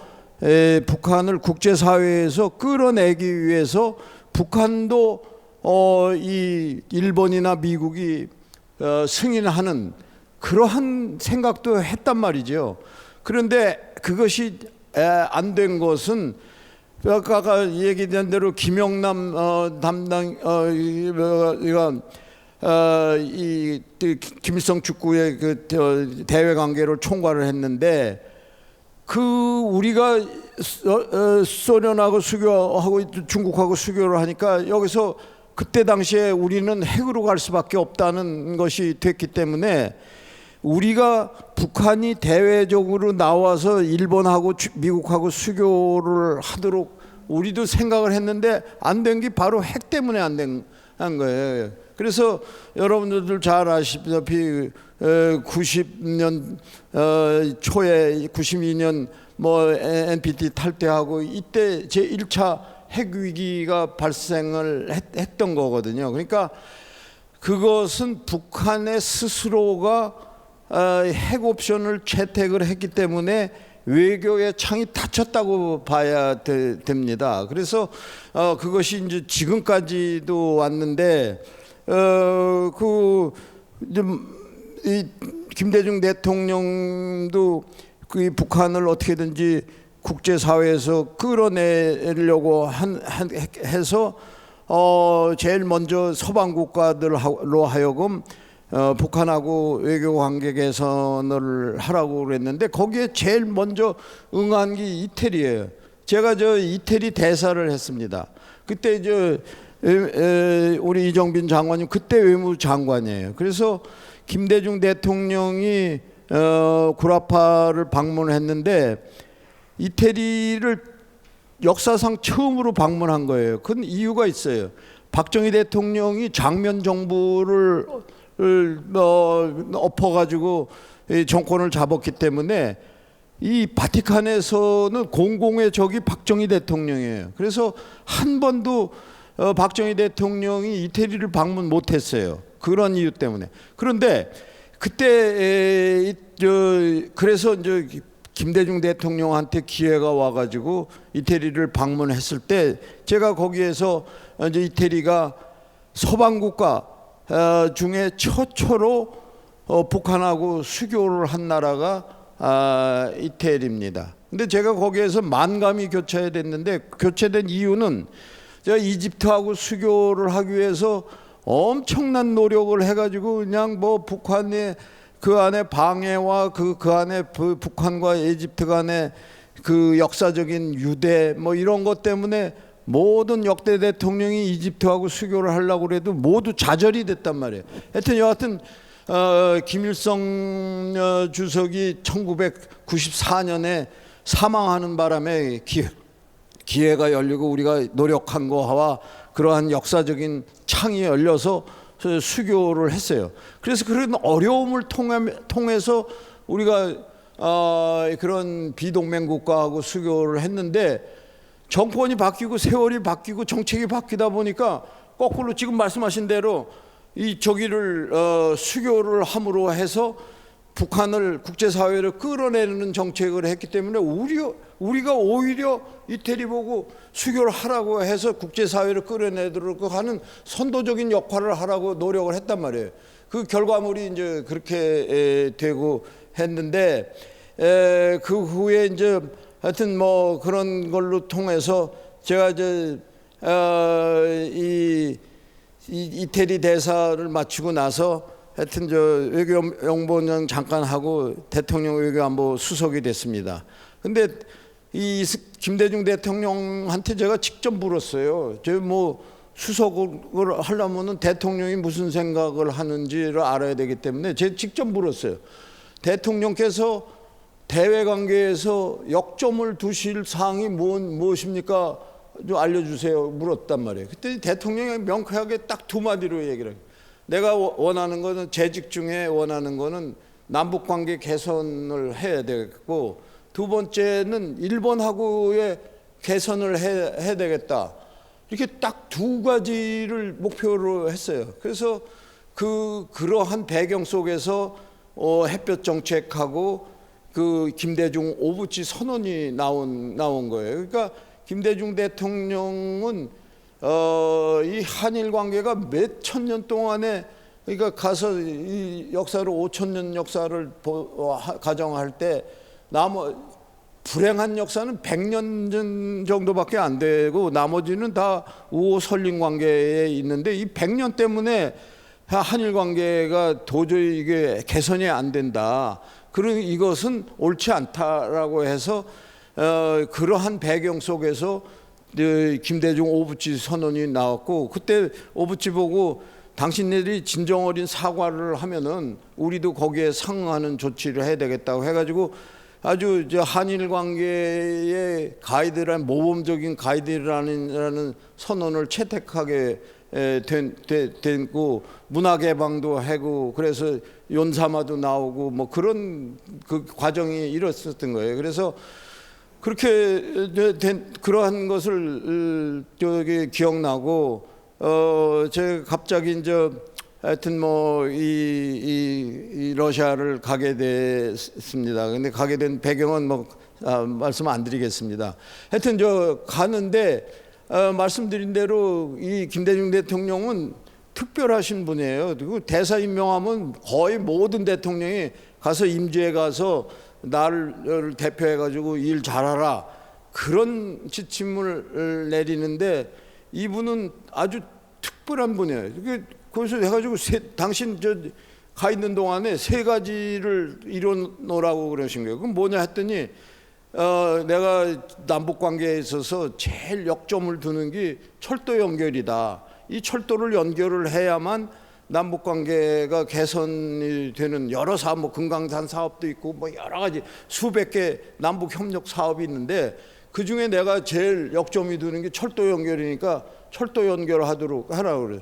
북한을 국제사회에서 끌어내기 위해서 북한도 이 일본이나 미국이 승인하는 그러한 생각도 했단 말이죠. 그런데 그것이 안 된 것은 아까 얘기된 대로 김영남 담당 이 김일성 축구의 그 대외 관계를 총괄을 했는데, 우리가 소련하고 수교하고 중국하고 수교를 하니까 여기서 그때 당시에 우리는 핵으로 갈 수밖에 없다는 것이 됐기 때문에, 우리가 북한이 대외적으로 나와서 일본하고 미국하고 수교를 하도록 우리도 생각을 했는데, 안 된 게 바로 핵 때문에 안 된 거예요. 그래서 여러분들 잘 아시다시피 90년 초에 92년 뭐 NPT 탈퇴하고 이때 제1차 핵 위기가 발생을 했던 거거든요. 그러니까 그것은 북한의 스스로가 핵 옵션을 채택을 했기 때문에 외교의 창이 닫혔다고 봐야 됩니다. 그래서 그것이 이제 지금까지도 왔는데, 이 김대중 대통령도 그 북한을 어떻게든지 국제사회에서 끌어내려고 해서 제일 먼저 서방 국가들로 하여금 북한하고 외교 관계 개선을 하라고 그랬는데, 거기에 제일 먼저 응한 게 이태리예요. 제가 이태리 대사를 했습니다. 그때 우리 이정빈 장관님 그때 외무장관이에요. 그래서 김대중 대통령이 구라파를 방문했는데, 이태리를 역사상 처음으로 방문한 거예요. 그건 이유가 있어요. 박정희 대통령이 장면 정부를 엎어가지고 정권을 잡았기 때문에 이 바티칸에서는 공공의 적이 박정희 대통령이에요. 그래서 한 번도 박정희 대통령이 이태리를 방문 못했어요. 그런 이유 때문에. 그런데 그때 그래서 이제 김대중 대통령한테 기회가 와가지고 이태리를 방문했을 때, 제가 거기에서 이제 이태리가 서방 국가 중에 최초로 북한하고 수교를 한 나라가 이태리입니다. 근데 제가 거기에서 만감이 교체됐는데, 교체된 이유는 제가 이집트하고 수교를 하기 위해서 엄청난 노력을 해가지고 그냥 뭐 북한의 그 안에 방해와 그 안에 북한과 이집트 간의 그 역사적인 유대 뭐 이런 것 때문에 모든 역대 대통령이 이집트하고 수교를 하려고 해도 모두 좌절이 됐단 말이에요. 하여튼 여하튼 김일성 주석이 1994년에 사망하는 바람에 기회가 열리고 우리가 노력한 거와 그러한 역사적인 창이 열려서 수교를 했어요. 그래서 그런 어려움을 통해서 우리가 그런 비동맹 국가하고 수교를 했는데 정권이 바뀌고 세월이 바뀌고 정책이 바뀌다 보니까 거꾸로 지금 말씀하신 대로 저기를 수교를 함으로 해서 북한을 국제사회를 끌어내는 정책을 했기 때문에 우리가 오히려 이태리 보고 수교를 하라고 해서 국제사회를 끌어내도록 하는 선도적인 역할을 하라고 노력을 했단 말이에요. 그 결과물이 이제 그렇게 되고 했는데 그 후에 이제 하여튼 뭐 그런 걸로 통해서 제가 이제 이태리 대사를 마치고 나서 하여튼 저 외교연구원장 잠깐 하고 대통령 외교안보 수석이 됐습니다. 근데 이 김대중 대통령한테 제가 직접 물었어요. 저 뭐 수석을 하려면은 대통령이 무슨 생각을 하는지를 알아야 되기 때문에 제가 직접 물었어요. 대통령께서 대외 관계에서 역점을 두실 사항이 무엇입니까? 좀 알려주세요. 물었단 말이에요. 그때 대통령이 명쾌하게 딱 두 마디로 얘기를 해요. 내가 원하는 거는 재직 중에 원하는 거는 남북 관계 개선을 해야 되겠고 두 번째는 일본하고의 개선을 해야 되겠다. 이렇게 딱 두 가지를 목표로 했어요. 그래서 그러한 배경 속에서 햇볕 정책하고 그 김대중 오부치 선언이 나온 거예요. 그러니까 김대중 대통령은 이 한일 관계가 몇 천 년 동안에 그러니까 가서 이 역사를 5천 년 역사를 가정할 때 불행한 역사는 100년 전 정도밖에 안 되고 나머지는 다 우호 설린 관계에 있는데 이 100년 때문에 한일 관계가 도저히 이게 개선이 안 된다. 그런 이것은 옳지 않다라고 해서 그러한 배경 속에서 김대중 오부치 선언이 나왔고 그때 오부치 보고 당신네들이 진정 어린 사과를 하면은 우리도 거기에 상응하는 조치를 해야 되겠다고 해가지고 아주 이제 한일 관계의 가이드라인 모범적인 가이드라는 선언을 채택하게 되고 문화 개방도 하고 그래서 연사마도 나오고 뭐 그런 그 과정이 일었었던 거예요. 그래서 그렇게 된 그러한 것을 저기 기억나고 제가 갑자기 이제 하여튼 뭐 이 러시아를 가게 됐습니다. 근데 가게 된 배경은 뭐 말씀 안 드리겠습니다. 하여튼 저 가는데 말씀드린 대로 이 김대중 대통령은 특별하신 분이에요. 그리고 대사 임명하면 거의 모든 대통령이 가서 임지에 가서 나를 대표해 가지고 일 잘하라 그런 지침을 내리는데 이분은 아주 특별한 분이에요. 그래서 해가지고 당신 저 가 있는 동안에 세 가지를 이뤄놓으라고 그러신 거예요. 그럼 뭐냐 했더니 내가 남북 관계에 있어서 제일 역점을 두는 게 철도 연결이다. 이 철도를 연결을 해야만 남북 관계가 개선이 되는 여러 사업, 뭐 금강산 사업도 있고 뭐 여러 가지 수백 개 남북 협력 사업이 있는데 그 중에 내가 제일 역점이 두는 게 철도 연결이니까 철도 연결하도록 하라고 그래요.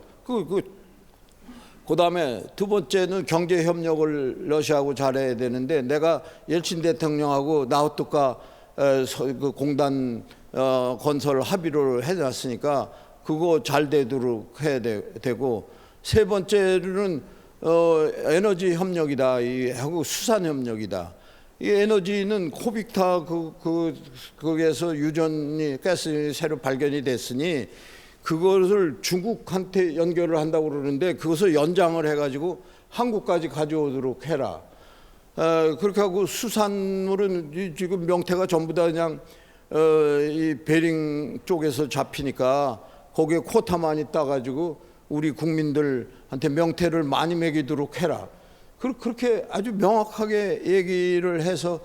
그다음에 두 번째는 경제 협력을 러시아하고 잘해야 되는데 내가 옐친 대통령하고 나우토카 그 공단 건설 합의를 해놨으니까 그거 잘 되도록 해야 되고 세 번째는 에너지 협력이다. 이 한국 수산 협력이다. 이 에너지는 코빅타 거기에서 유전이 가스 새로 발견이 됐으니 그것을 중국한테 연결을 한다고 그러는데 그것을 연장을 해가지고 한국까지 가져오도록 해라. 그렇게 하고 수산물은 지금 명태가 전부 다 그냥 이 베링 쪽에서 잡히니까 거기에 쿼타만이 따가지고 우리 국민들한테 명태를 많이 먹이도록 해라. 그렇게 아주 명확하게 얘기를 해서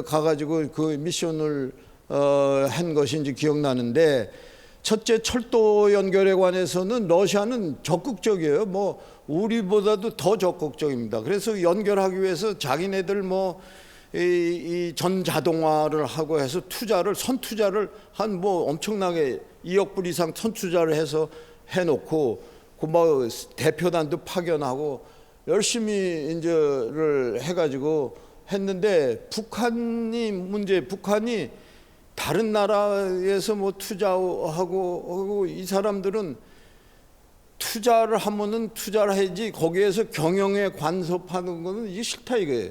가가지고 그 미션을 한 것이 이제 기억나는데, 첫째 철도 연결에 관해서는 러시아는 적극적이에요. 뭐 우리보다도 더 적극적입니다. 그래서 연결하기 위해서 자기네들 뭐 이 전자동화를 하고 해서 선투자를 한 뭐 엄청나게 2억 불 이상 선투자를 해서 해놓고 그 뭐 대표단도 파견하고 열심히 이제를 해가지고 했는데, 북한이 다른 나라에서 뭐 투자하고 이 사람들은 투자를 하면은 투자를 해야지 거기에서 경영에 간섭하는 거는 이게 싫다 이거예요.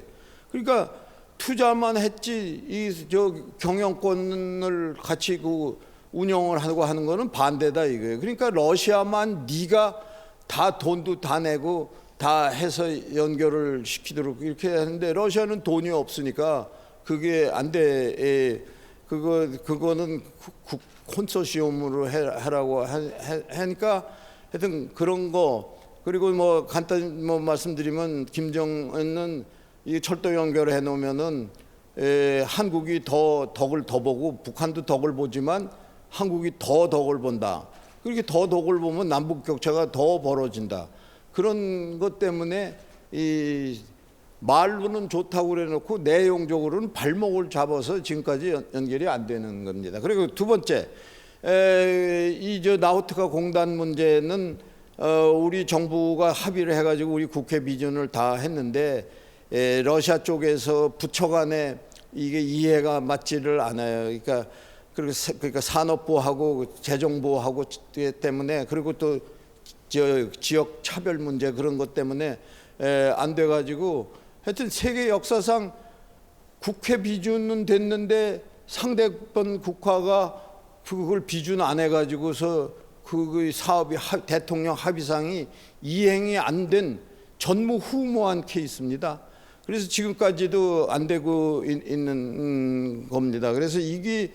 그러니까 투자만 했지 이 저 경영권을 같이 그 운영을 하고 하는 거는 반대다 이거예요. 그러니까 러시아만 네가 다 돈도 다 내고 다 해서 연결을 시키도록 이렇게 하는데, 러시아는 돈이 없으니까 그게 안 돼. 그거는 콘소시엄으로 하라고 하니까 하여튼 그런 거. 그리고 뭐 간단히 뭐 말씀드리면, 김정은은 이 철도 연결해 놓으면은 한국이 더 덕을 더 보고 북한도 덕을 보지만 한국이 더 덕을 본다. 그렇게 더 덕을 보면 남북 격차가 더 벌어진다. 그런 것 때문에 이 말로는 좋다고 그래놓고 내용적으로는 발목을 잡아서 지금까지 연결이 안 되는 겁니다. 그리고 두 번째, 이 저 나우트카 공단 문제는 우리 정부가 합의를 해가지고 우리 국회 비준을 다 했는데, 러시아 쪽에서 부처 간에 이게 이해가 맞지를 않아요. 그러니까 산업부하고 재정부하고 때문에, 그리고 또 지역 차별 문제 그런 것 때문에 안 돼가지고, 하여튼 세계 역사상 국회 비준은 됐는데 상대편 국가가 그걸 비준 안 해가지고서 그 사업이 대통령 합의상이 이행이 안 된 전무후무한 케이스입니다. 그래서 지금까지도 안 되고 있는 겁니다. 그래서 이게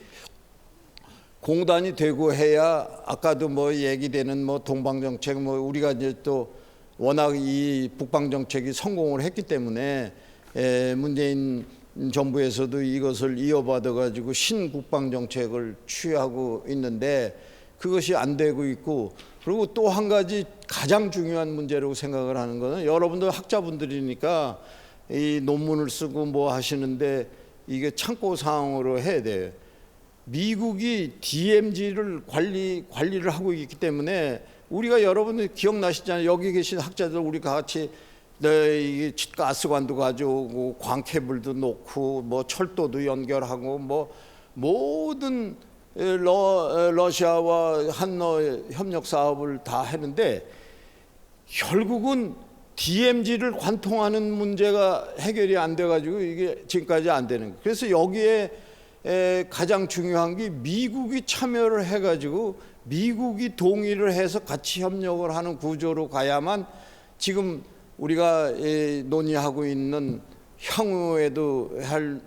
공단이 되고 해야, 아까도 뭐 얘기되는 뭐 동방정책, 뭐 우리가 이제 또 워낙 이 북방정책이 성공을 했기 때문에 문재인 정부에서도 이것을 이어받아 가지고 신국방정책을 취하고 있는데, 그것이 안 되고 있고, 그리고 또 한 가지 가장 중요한 문제라고 생각을 하는 것은, 여러분들 학자분들이니까 이 논문을 쓰고 뭐 하시는데 이게 참고 사항으로 해야 돼요. 미국이 DMZ를 관리를 하고 있기 때문에, 우리가 여러분들 기억나시잖아요. 여기 계신 학자들 우리 같이 이게 가스관도 가져오고 광케이블도 놓고 뭐 철도도 연결하고 뭐 모든 러시아와 한러 협력 사업을 다 했는데, 결국은 DMZ를 관통하는 문제가 해결이 안 돼가지고 이게 지금까지 안 되는 거예요. 그래서 여기에 가장 중요한 게 미국이 참여를 해가지고 미국이 동의를 해서 같이 협력을 하는 구조로 가야만 지금 우리가 논의하고 있는 향후에도 할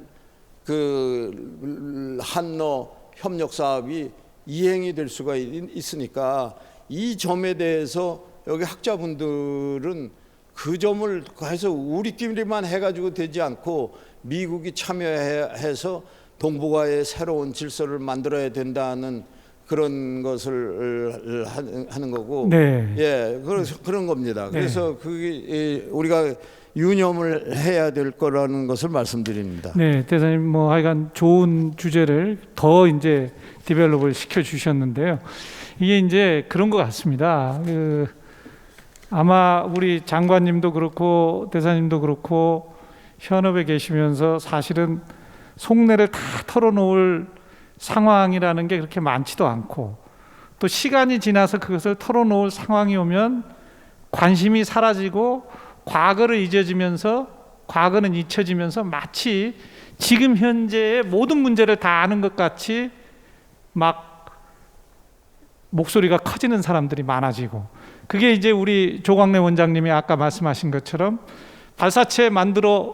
그 한러 협력 사업이 이행이 될 수가 있으니까, 이 점에 대해서 여기 학자분들은 그 점을 해서 우리끼리만 해가지고 되지 않고 미국이 참여해서 동북아의 새로운 질서를 만들어야 된다는 그런 것을 하는 거고, 네. 예, 그런 겁니다. 네. 그래서 그게 우리가 유념을 해야 될 거라는 것을 말씀드립니다. 네, 대사님 뭐 하여간 좋은 주제를 더 이제 디벨롭을 시켜 주셨는데요. 이게 이제 그런 것 같습니다. 아마 우리 장관님도 그렇고 대사님도 그렇고 현업에 계시면서 사실은 속내를 다 털어놓을 상황이라는 게 그렇게 많지도 않고, 또 시간이 지나서 그것을 털어놓을 상황이 오면 관심이 사라지고 과거를 과거는 잊혀지면서 마치 지금 현재의 모든 문제를 다 아는 것 같이 막 목소리가 커지는 사람들이 많아지고, 그게 이제 우리 조광래 원장님이 아까 말씀하신 것처럼 발사체 만들어야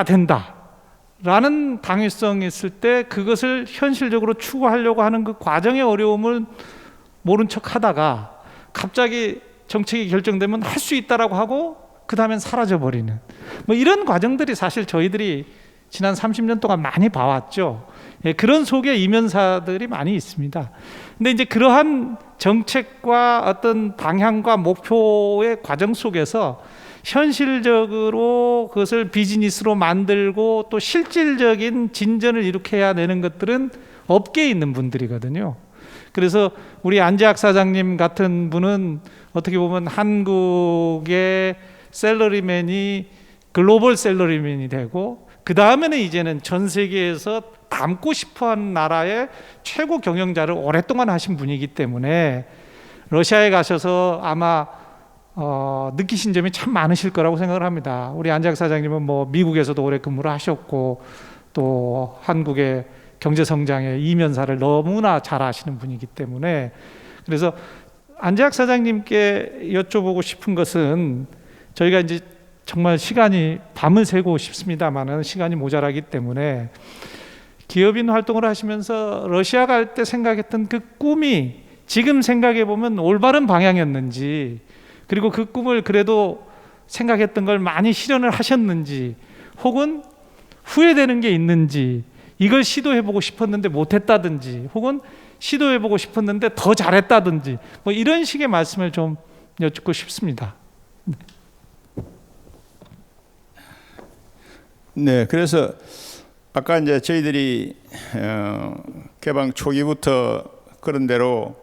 된다 라는 당위성이 있을 때 그것을 현실적으로 추구하려고 하는 그 과정의 어려움을 모른 척 하다가 갑자기 정책이 결정되면 할 수 있다라고 하고 그 다음엔 사라져 버리는 뭐 이런 과정들이 사실 저희들이 지난 30년 동안 많이 봐왔죠. 예, 그런 속에 이면사들이 많이 있습니다. 근데 이제 그러한 정책과 어떤 방향과 목표의 과정 속에서 현실적으로 그것을 비즈니스로 만들고 또 실질적인 진전을 일으켜야 되는 것들은 업계에 있는 분들이거든요. 그래서 우리 안재학 사장님 같은 분은 어떻게 보면 한국의 셀러리맨이 글로벌 셀러리맨이 되고 그 다음에는 이제는 전 세계에서 닮고 싶어하는 나라의 최고 경영자를 오랫동안 하신 분이기 때문에 러시아에 가셔서 아마 느끼신 점이 참 많으실 거라고 생각을 합니다. 우리 안재학 사장님은 뭐 미국에서도 오래 근무를 하셨고 또 한국의 경제 성장의 이면사를 너무나 잘 아시는 분이기 때문에 그래서 안재학 사장님께 여쭤보고 싶은 것은 저희가 이제 정말 시간이 밤을 새고 싶습니다만은 시간이 모자라기 때문에 기업인 활동을 하시면서 러시아 갈 때 생각했던 그 꿈이 지금 생각해 보면 올바른 방향이었는지 그리고 그 꿈을 그래도 생각했던 걸 많이 실현을 하셨는지 혹은 후회되는 게 있는지 이걸 시도해보고 싶었는데 못했다든지 혹은 시도해보고 싶었는데 더 잘했다든지 뭐 이런 식의 말씀을 좀 여쭙고 싶습니다. 네, 그래서 아까 이제 저희들이 개방 초기부터 그런 대로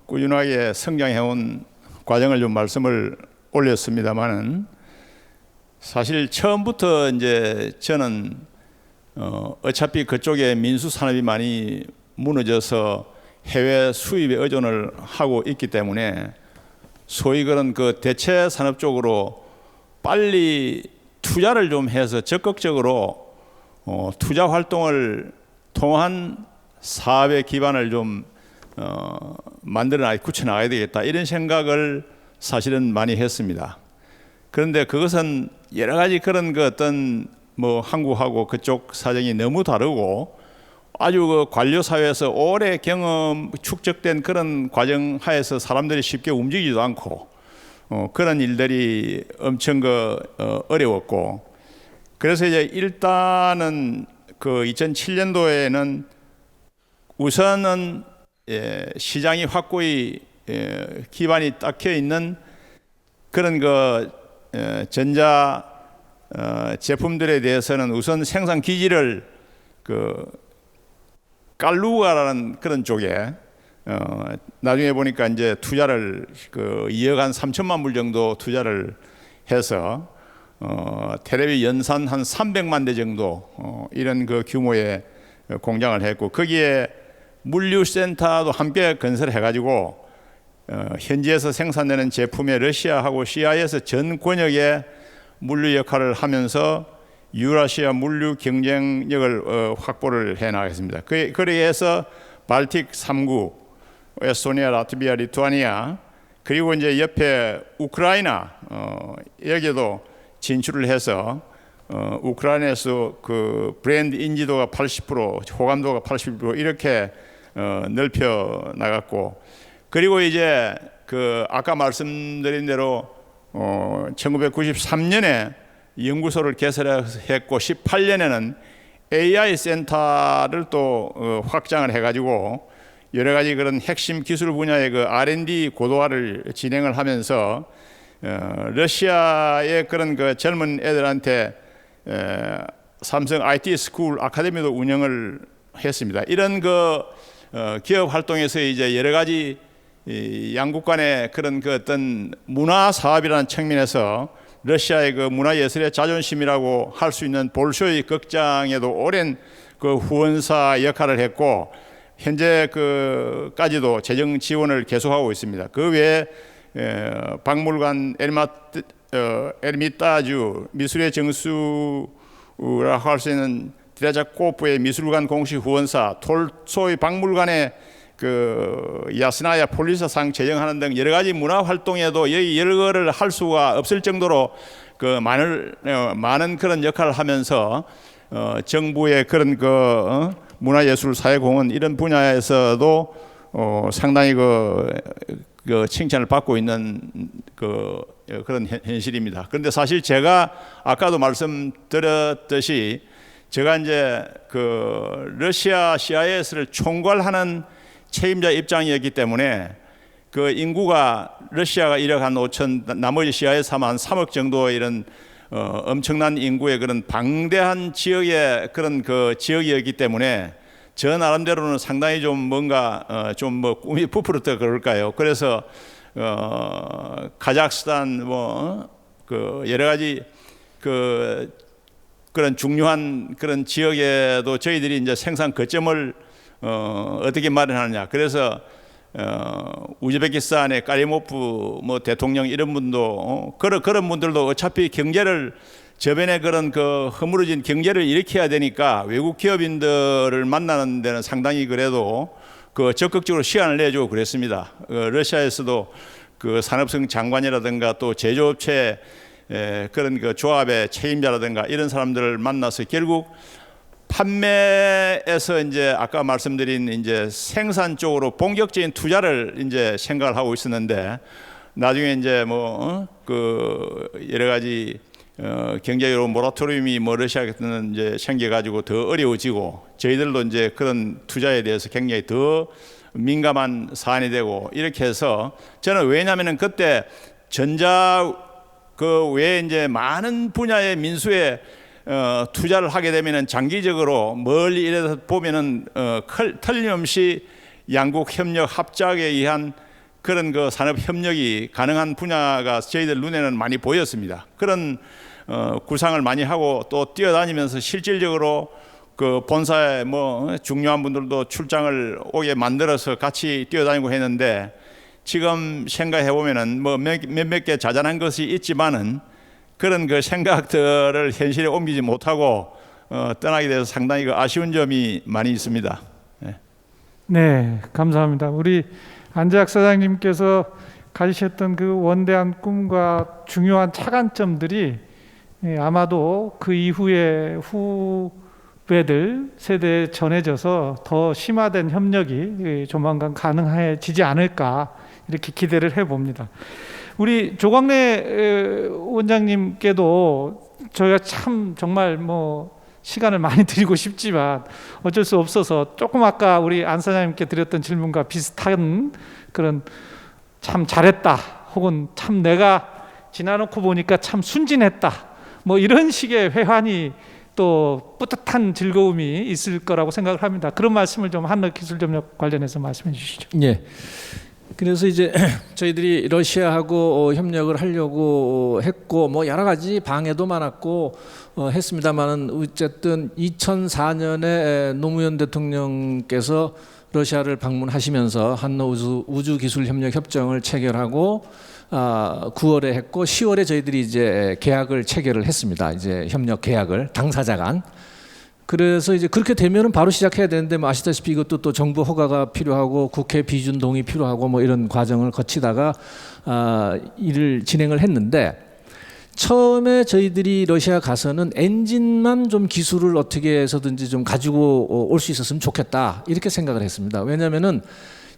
꾸준하게 성장해온 과정을 좀 말씀을 올렸습니다만은 사실 처음부터 이제 저는 어차피 그쪽에 민수 산업이 많이 무너져서 해외 수입에 의존을 하고 있기 때문에 소위 그런 그 대체 산업 쪽으로 빨리 투자를 좀 해서 적극적으로 투자 활동을 통한 사업의 기반을 좀 굳혀 나가야 되겠다 이런 생각을 사실은 많이 했습니다. 그런데 그것은 여러 가지 그런 그 어떤 뭐 한국하고 그쪽 사정이 너무 다르고 아주 그 관료 사회에서 오래 경험 축적된 그런 과정 하에서 사람들이 쉽게 움직이지도 않고 그런 일들이 엄청 어려웠고 그래서 이제 일단은 그 2007년도에는 우선은 시장이 확고히 기반이 딱혀 있는 그런 그 전자 제품들에 대해서는 우선 생산 기지를 그 깔루가라는 그런 쪽에 나중에 보니까 이제 투자를 그 2억 한 3천만 불 정도 투자를 해서 테레비 연산 한 300만 대 정도 이런 그 규모의 공장을 했고 거기에 물류센터도 함께 건설해 가지고 현지에서 생산되는 제품의 러시아하고 CIS 전 권역의 물류 역할을 하면서 유라시아 물류 경쟁력을 확보를 해 나가겠습니다. 그렇게 해서 발틱 3국, 에스토니아, 라트비아, 리투아니아 그리고 이제 옆에 우크라이나 여기에도 진출을 해서 우크라이나에서 그 브랜드 인지도가 80%, 호감도가 80% 이렇게 넓혀 나갔고 그리고 이제 그 아까 말씀드린 대로 1993년에 연구소를 개설했고 18년에는 AI 센터를 또 확장을 해가지고 여러 가지 그런 핵심 기술 분야의 그 R&D 고도화를 진행을 하면서 러시아의 그런 그 젊은 애들한테 삼성 IT 스쿨 아카데미도 운영을 했습니다. 이런 그 기업 활동에서 이제 여러 가지 양국 간의 그런 그 어떤 문화 사업이라는 측면에서 러시아의 그 문화예술의 자존심이라고 할 수 있는 볼쇼이 극장에도 오랜 그 후원사 역할을 했고 현재 그까지도 재정 지원을 계속하고 있습니다. 그 외에 박물관 에르미타주 미술의 정수라고 할 수 있는 드레자코프의 미술관 공식 후원사 톨소이 박물관의 그 야스나야 폴리사상 제정하는 등 여러 가지 문화 활동에도 여기 열거를 할 수가 없을 정도로 그 많은 그런 역할을 하면서 정부의 그런 그 문화예술 사회공헌 이런 분야에서도 상당히 그 칭찬을 받고 있는 그런 현실입니다. 그런데 사실 제가 아까도 말씀드렸듯이 제가 이제 그 러시아 CIS를 총괄하는 책임자 입장이었기 때문에 그 인구가 러시아가 1억 한 5천, 나머지 CIS 하면 한 3억 정도의 이런 엄청난 인구의 그런 방대한 지역의 그런 그 지역이었기 때문에 저 나름대로는 상당히 좀 뭔가 좀 뭐 꿈이 부풀었다 그럴까요? 그래서 카자흐스탄 뭐 그 여러 가지 그런 중요한 그런 지역에도 저희들이 이제 생산 거점을 어떻게 마련하느냐. 그래서 우즈베키스탄의 까리모프 뭐 대통령 이런 분도 그런 분들도 어차피 경제를 저변에 그런 그 허물어진 경제를 일으켜야 되니까 외국 기업인들을 만나는 데는 상당히 그래도 그 적극적으로 시간을 내주고 그랬습니다. 러시아에서도 그 산업성 장관이라든가 또 제조업체 그런 그 조합의 책임자라든가 이런 사람들을 만나서 결국 판매에서 이제 아까 말씀드린 이제 생산 쪽으로 본격적인 투자를 이제 생각을 하고 있었는데 나중에 이제 뭐 그 여러 가지 경제적으로 모라토리움이 뭐 러시아에서는 이제 생겨가지고 더 어려워지고 저희들도 이제 그런 투자에 대해서 굉장히 더 민감한 사안이 되고 이렇게 해서 저는 왜냐하면은 그때 전자 그 외에 이제 많은 분야의 민수에 투자를 하게 되면은 장기적으로 멀리 이래서 보면은 틀림없이 양국 협력 합작에 의한 그런 그 산업 협력이 가능한 분야가 저희들 눈에는 많이 보였습니다. 그런 구상을 많이 하고 또 뛰어다니면서 실질적으로 그 본사에 뭐 중요한 분들도 출장을 오게 만들어서 같이 뛰어다니고 했는데 지금 생각해 보면은 뭐 몇몇 개 자잘한 것이 있지만은 그런 그 생각들을 현실에 옮기지 못하고 떠나게 돼서 상당히 그 아쉬운 점이 많이 있습니다. 네, 감사합니다. 우리 안재학 사장님께서 가지셨던 그 원대한 꿈과 중요한 차관점들이 아마도 그 이후에 후배들 세대에 전해져서 더 심화된 협력이 조만간 가능해지지 않을까 이렇게 기대를 해봅니다. 우리 조광래 원장님께도 저희가 참 정말 뭐 시간을 많이 드리고 싶지만 어쩔 수 없어서 조금 아까 우리 안 사장님께 드렸던 질문과 비슷한 그런 참 잘했다 혹은 참 내가 지나놓고 보니까 참 순진했다 뭐 이런 식의 회환이 또 뿌듯한 즐거움이 있을 거라고 생각을 합니다. 그런 말씀을 좀 한국기술협력 관련해서 말씀해 주시죠. 예. 그래서 이제 저희들이 러시아하고 협력을 하려고 했고 뭐 여러 가지 방해도 많았고 했습니다만은 어쨌든 2004년에 노무현 대통령께서 러시아를 방문하시면서 한노 우주기술협력 협정을 체결하고 9월에 했고 10월에 저희들이 이제 계약을 체결을 했습니다. 이제 협력 계약을 당사자 간. 그래서 이제 그렇게 되면은 바로 시작해야 되는데 뭐 아시다시피 이것도 또 정부 허가가 필요하고 국회 비준 동의 필요하고 뭐 이런 과정을 거치다가 일을 진행을 했는데 처음에 저희들이 러시아 가서는 엔진만 좀 기술을 어떻게 해서든지 좀 가지고 올 수 있었으면 좋겠다 이렇게 생각을 했습니다. 왜냐하면은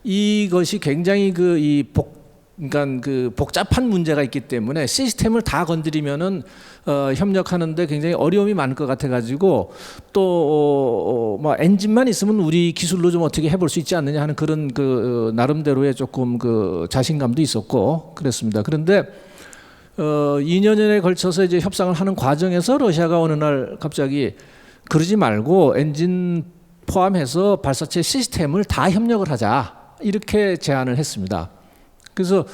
이것이 굉장히 그러니까 그 복잡한 문제가 있기 때문에 시스템을 다 건드리면은 협력하는데 굉장히 어려움이 많을 것 같아가지고 또 뭐 엔진만 있으면 우리 기술로 좀 어떻게 해볼 수 있지 않느냐 하는 그런 그 나름대로의 조금 그 자신감도 있었고 그랬습니다. 그런데 2년여에 걸쳐서 이제 협상을 하는 과정에서 러시아가 어느 날 갑자기 그러지 말고 엔진 포함해서 발사체 시스템을 다 협력을 하자 이렇게 제안을 했습니다. 그래서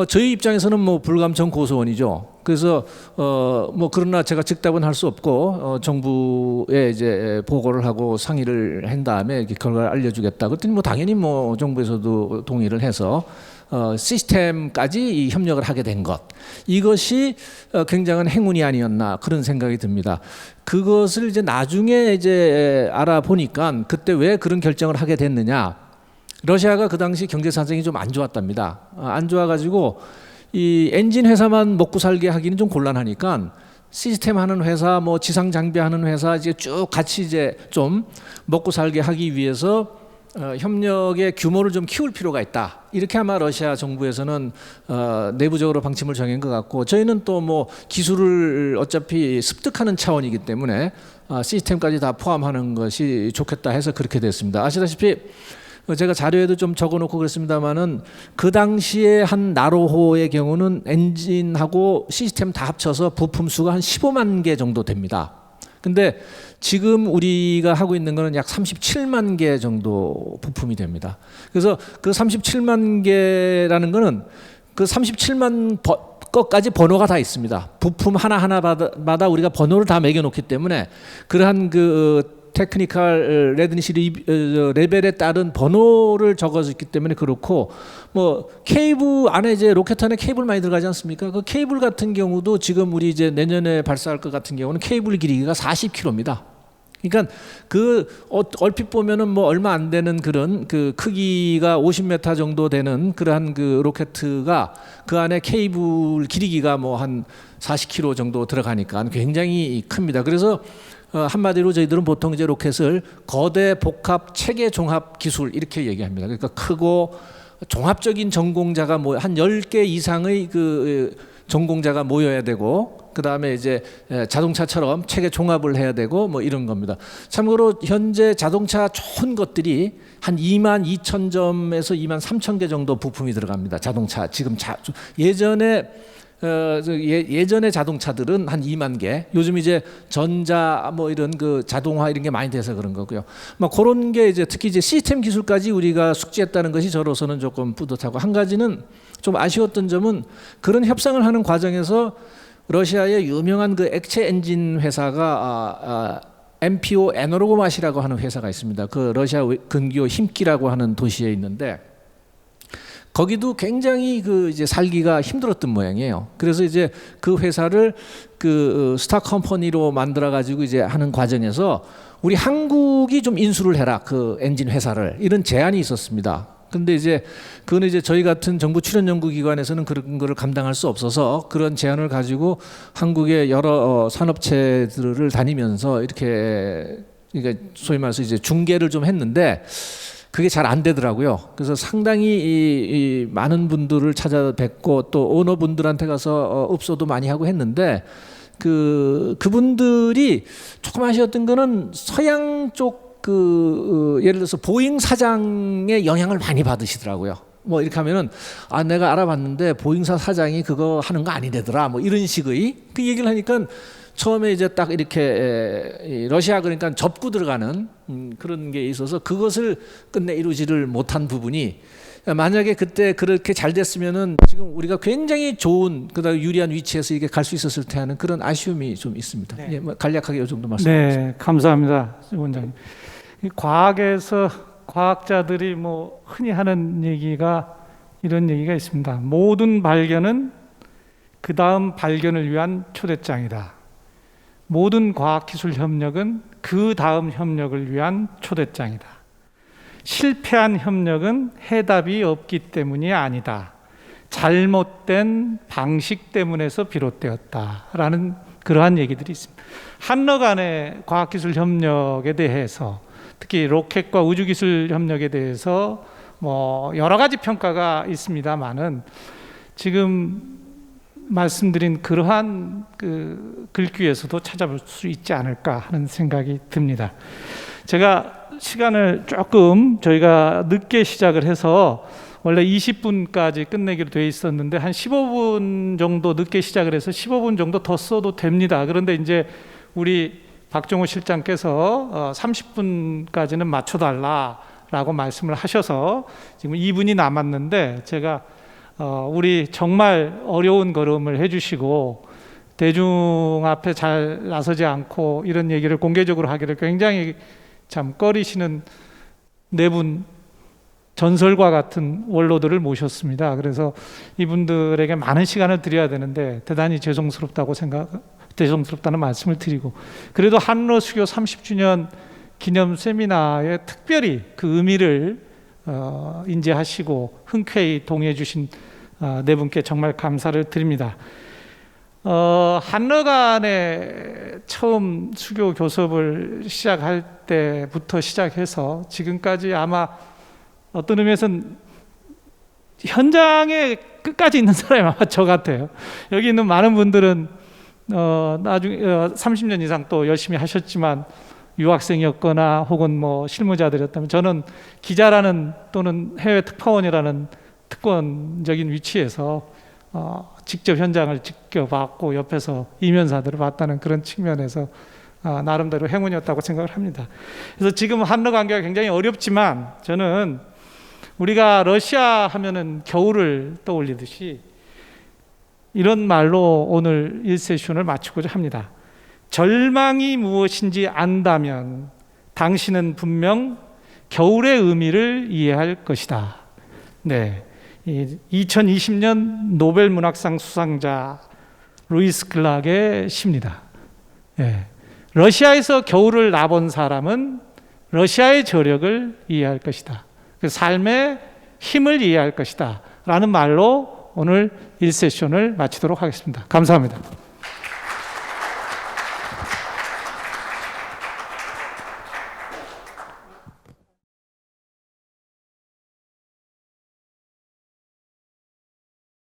저희 입장에서는 뭐 불감청 고소원이죠. 그래서 뭐 그러나 제가 즉답은 할 수 없고 정부에 이제 보고를 하고 상의를 한 다음에 결과를 알려주겠다. 그랬더니 뭐 당연히 뭐 정부에서도 동의를 해서 시스템까지 이 협력을 하게 된 것, 이것이 굉장한 행운이 아니었나 그런 생각이 듭니다. 그것을 이제 나중에 이제 알아보니까 그때 왜 그런 결정을 하게 됐느냐. 러시아가 그 당시 경제 사정이 좀 안 좋았답니다. 안 좋아가지고 이 엔진 회사만 먹고 살게 하기는 좀 곤란하니까 시스템 하는 회사, 뭐 지상 장비 하는 회사 이제 쭉 같이 이제 좀 먹고 살게 하기 위해서 협력의 규모를 좀 키울 필요가 있다. 이렇게 아마 러시아 정부에서는 내부적으로 방침을 정한 것 같고, 저희는 또 뭐 기술을 어차피 습득하는 차원이기 때문에 시스템까지 다 포함하는 것이 좋겠다 해서 그렇게 됐습니다. 아시다시피 제가 자료에도 좀 적어놓고 그랬습니다만은 그 당시에 한 나로호의 경우는 엔진하고 시스템 다 합쳐서 부품 수가 한 15만 개 정도 됩니다. 근데 지금 우리가 하고 있는 거는 약 37만 개 정도 부품이 됩니다. 그래서 그 37만 개라는 거는 그 37만 것까지 번호가 다 있습니다. 부품 하나하나마다 우리가 번호를 다 매겨놓기 때문에 그러한 그 테크니컬 레드니시 레벨에 따른 번호를 적어서 있기 때문에 그렇고, 뭐 케이블 안에 이제 로켓 안에 케이블 많이 들어가지 않습니까? 그 케이블 같은 경우도 지금 우리 이제 내년에 발사할 것 같은 경우는 케이블 길이가 40km입니다. 그러니까 그 얼핏 보면은 뭐 얼마 안 되는 그런 그 크기가 50m 정도 되는 그러한 그 로켓가 그 안에 케이블 길이가 뭐 한 40km 정도 들어가니까 굉장히 큽니다. 그래서 한마디로 저희들은 보통 이제 로켓을 거대 복합 체계 종합 기술 이렇게 얘기합니다. 그러니까 크고 종합적인 전공자가 한 10개 이상의 그 전공자가 모여야 되고, 그 다음에 이제 자동차처럼 체계 종합을 해야 되고 뭐 이런 겁니다. 참고로 현재 자동차 좋은 것들이 한 22,000점에서 23,000개 정도 부품이 들어갑니다. 자동차 지금 예전에 자동차들은 한 2만 개, 요즘 이제 전자 뭐 이런 그 자동화 이런 게 많이 돼서 그런 거고요. 막 그런 게 이제 특히 이제 시스템 기술까지 우리가 숙지했다는 것이 저로서는 조금 뿌듯하고, 한 가지는 좀 아쉬웠던 점은 그런 협상을 하는 과정에서 러시아의 유명한 그 액체 엔진 회사가 MPO 에너로고맛이라고 하는 회사가 있습니다. 그 러시아 근교 힘기라고 하는 도시에 있는데, 거기도 굉장히 그 이제 살기가 힘들었던 모양이에요. 그래서 이제 그 회사를 그 스타 컴퍼니로 만들어 가지고 이제 하는 과정에서 우리 한국이 좀 인수를 해라, 그 엔진 회사를, 이런 제안이 있었습니다. 근데 이제 그거는 이제 저희 같은 정부 출연 연구 기관에서는 그런 거를 감당할 수 없어서 그런 제안을 가지고 한국의 여러 산업체들을 다니면서 이렇게, 그러니까 소위 말해서 이제 중개를 좀 했는데 그게 잘 안 되더라고요. 그래서 상당히 이 많은 분들을 찾아뵙고 또 오너분들한테 가서 읍소도 많이 하고 했는데, 그분들이 조금 아쉬웠던 거는 서양 쪽 예를 들어서 보잉 사장의 영향을 많이 받으시더라고요. 뭐 이렇게 하면은 내가 알아봤는데 보잉사 사장이 그거 하는 거 아니더라, 뭐 이런 식의 그 얘기를 하니까 처음에 이제 딱 이렇게 러시아 그러니까 접고 들어가는 그런 게 있어서 그것을 끝내 이루지를 못한 부분이, 만약에 그때 그렇게 잘 됐으면은 지금 우리가 굉장히 좋은 그다음에 유리한 위치에서 이게 갈 수 있었을 테는 그런 아쉬움이 좀 있습니다. 네. 예, 뭐 간략하게 이 정도 말씀드리겠습니다. 네, 감사합니다, 원장님. 과학에서 과학자들이 뭐 흔히 하는 얘기가 이런 얘기가 있습니다. 모든 발견은 그 다음 발견을 위한 초대장이다. 모든 과학기술 협력은 그 다음 협력을 위한 초대장이다. 실패한 협력은 해답이 없기 때문이 아니다. 잘못된 방식 때문에서 비롯되었다라는 그러한 얘기들이 있습니다. 한러 간의 과학기술 협력에 대해서, 특히 로켓과 우주기술 협력에 대해서 뭐 여러 가지 평가가 있습니다만은 지금 말씀드린 그러한 그 글귀에서도 찾아볼 수 있지 않을까 하는 생각이 듭니다. 제가 시간을 조금 저희가 늦게 시작을 해서 원래 20분까지 끝내기로 돼 있었는데 한 15분 정도 늦게 시작을 해서 15분 정도 더 써도 됩니다. 그런데 이제 우리 박종호 실장께서 30분까지는 맞춰달라라고 말씀을 하셔서 지금 2분이 남았는데, 제가 우리 정말 어려운 걸음을 해주시고 대중 앞에 잘 나서지 않고 이런 얘기를 공개적으로 하기를 굉장히 참 꺼리시는 네 분 전설과 같은 원로들을 모셨습니다. 그래서 이분들에게 많은 시간을 드려야 되는데 대단히 죄송스럽다는 말씀을 드리고, 그래도 한러 수교 30주년 기념 세미나에 특별히 그 의미를 인지하시고 흔쾌히 동의해 주신 네 분께 정말 감사를 드립니다. 한러 간에 처음 수교 교섭을 시작할 때부터 시작해서 지금까지 아마 어떤 의미에서는 현장에 끝까지 있는 사람이 아마 저 같아요. 여기 있는 많은 분들은 나중에 30년 이상 또 열심히 하셨지만 유학생이었거나 혹은 뭐 실무자들이었다면, 저는 기자라는 또는 해외 특파원이라는 특권적인 위치에서 직접 현장을 지켜봤고 옆에서 이면사들을 봤다는 그런 측면에서 나름대로 행운이었다고 생각을 합니다. 그래서 지금 한러 관계가 굉장히 어렵지만 저는 우리가 러시아 하면은 겨울을 떠올리듯이 이런 말로 오늘 1세션을 마치고자 합니다. 절망이 무엇인지 안다면 당신은 분명 겨울의 의미를 이해할 것이다. 네, 2020년 노벨 문학상 수상자 루이스 클락의 시입니다. 네. 러시아에서 겨울을 나본 사람은 러시아의 저력을 이해할 것이다. 그 삶의 힘을 이해할 것이다. 라는 말로 오늘 1세션을 마치도록 하겠습니다. 감사합니다.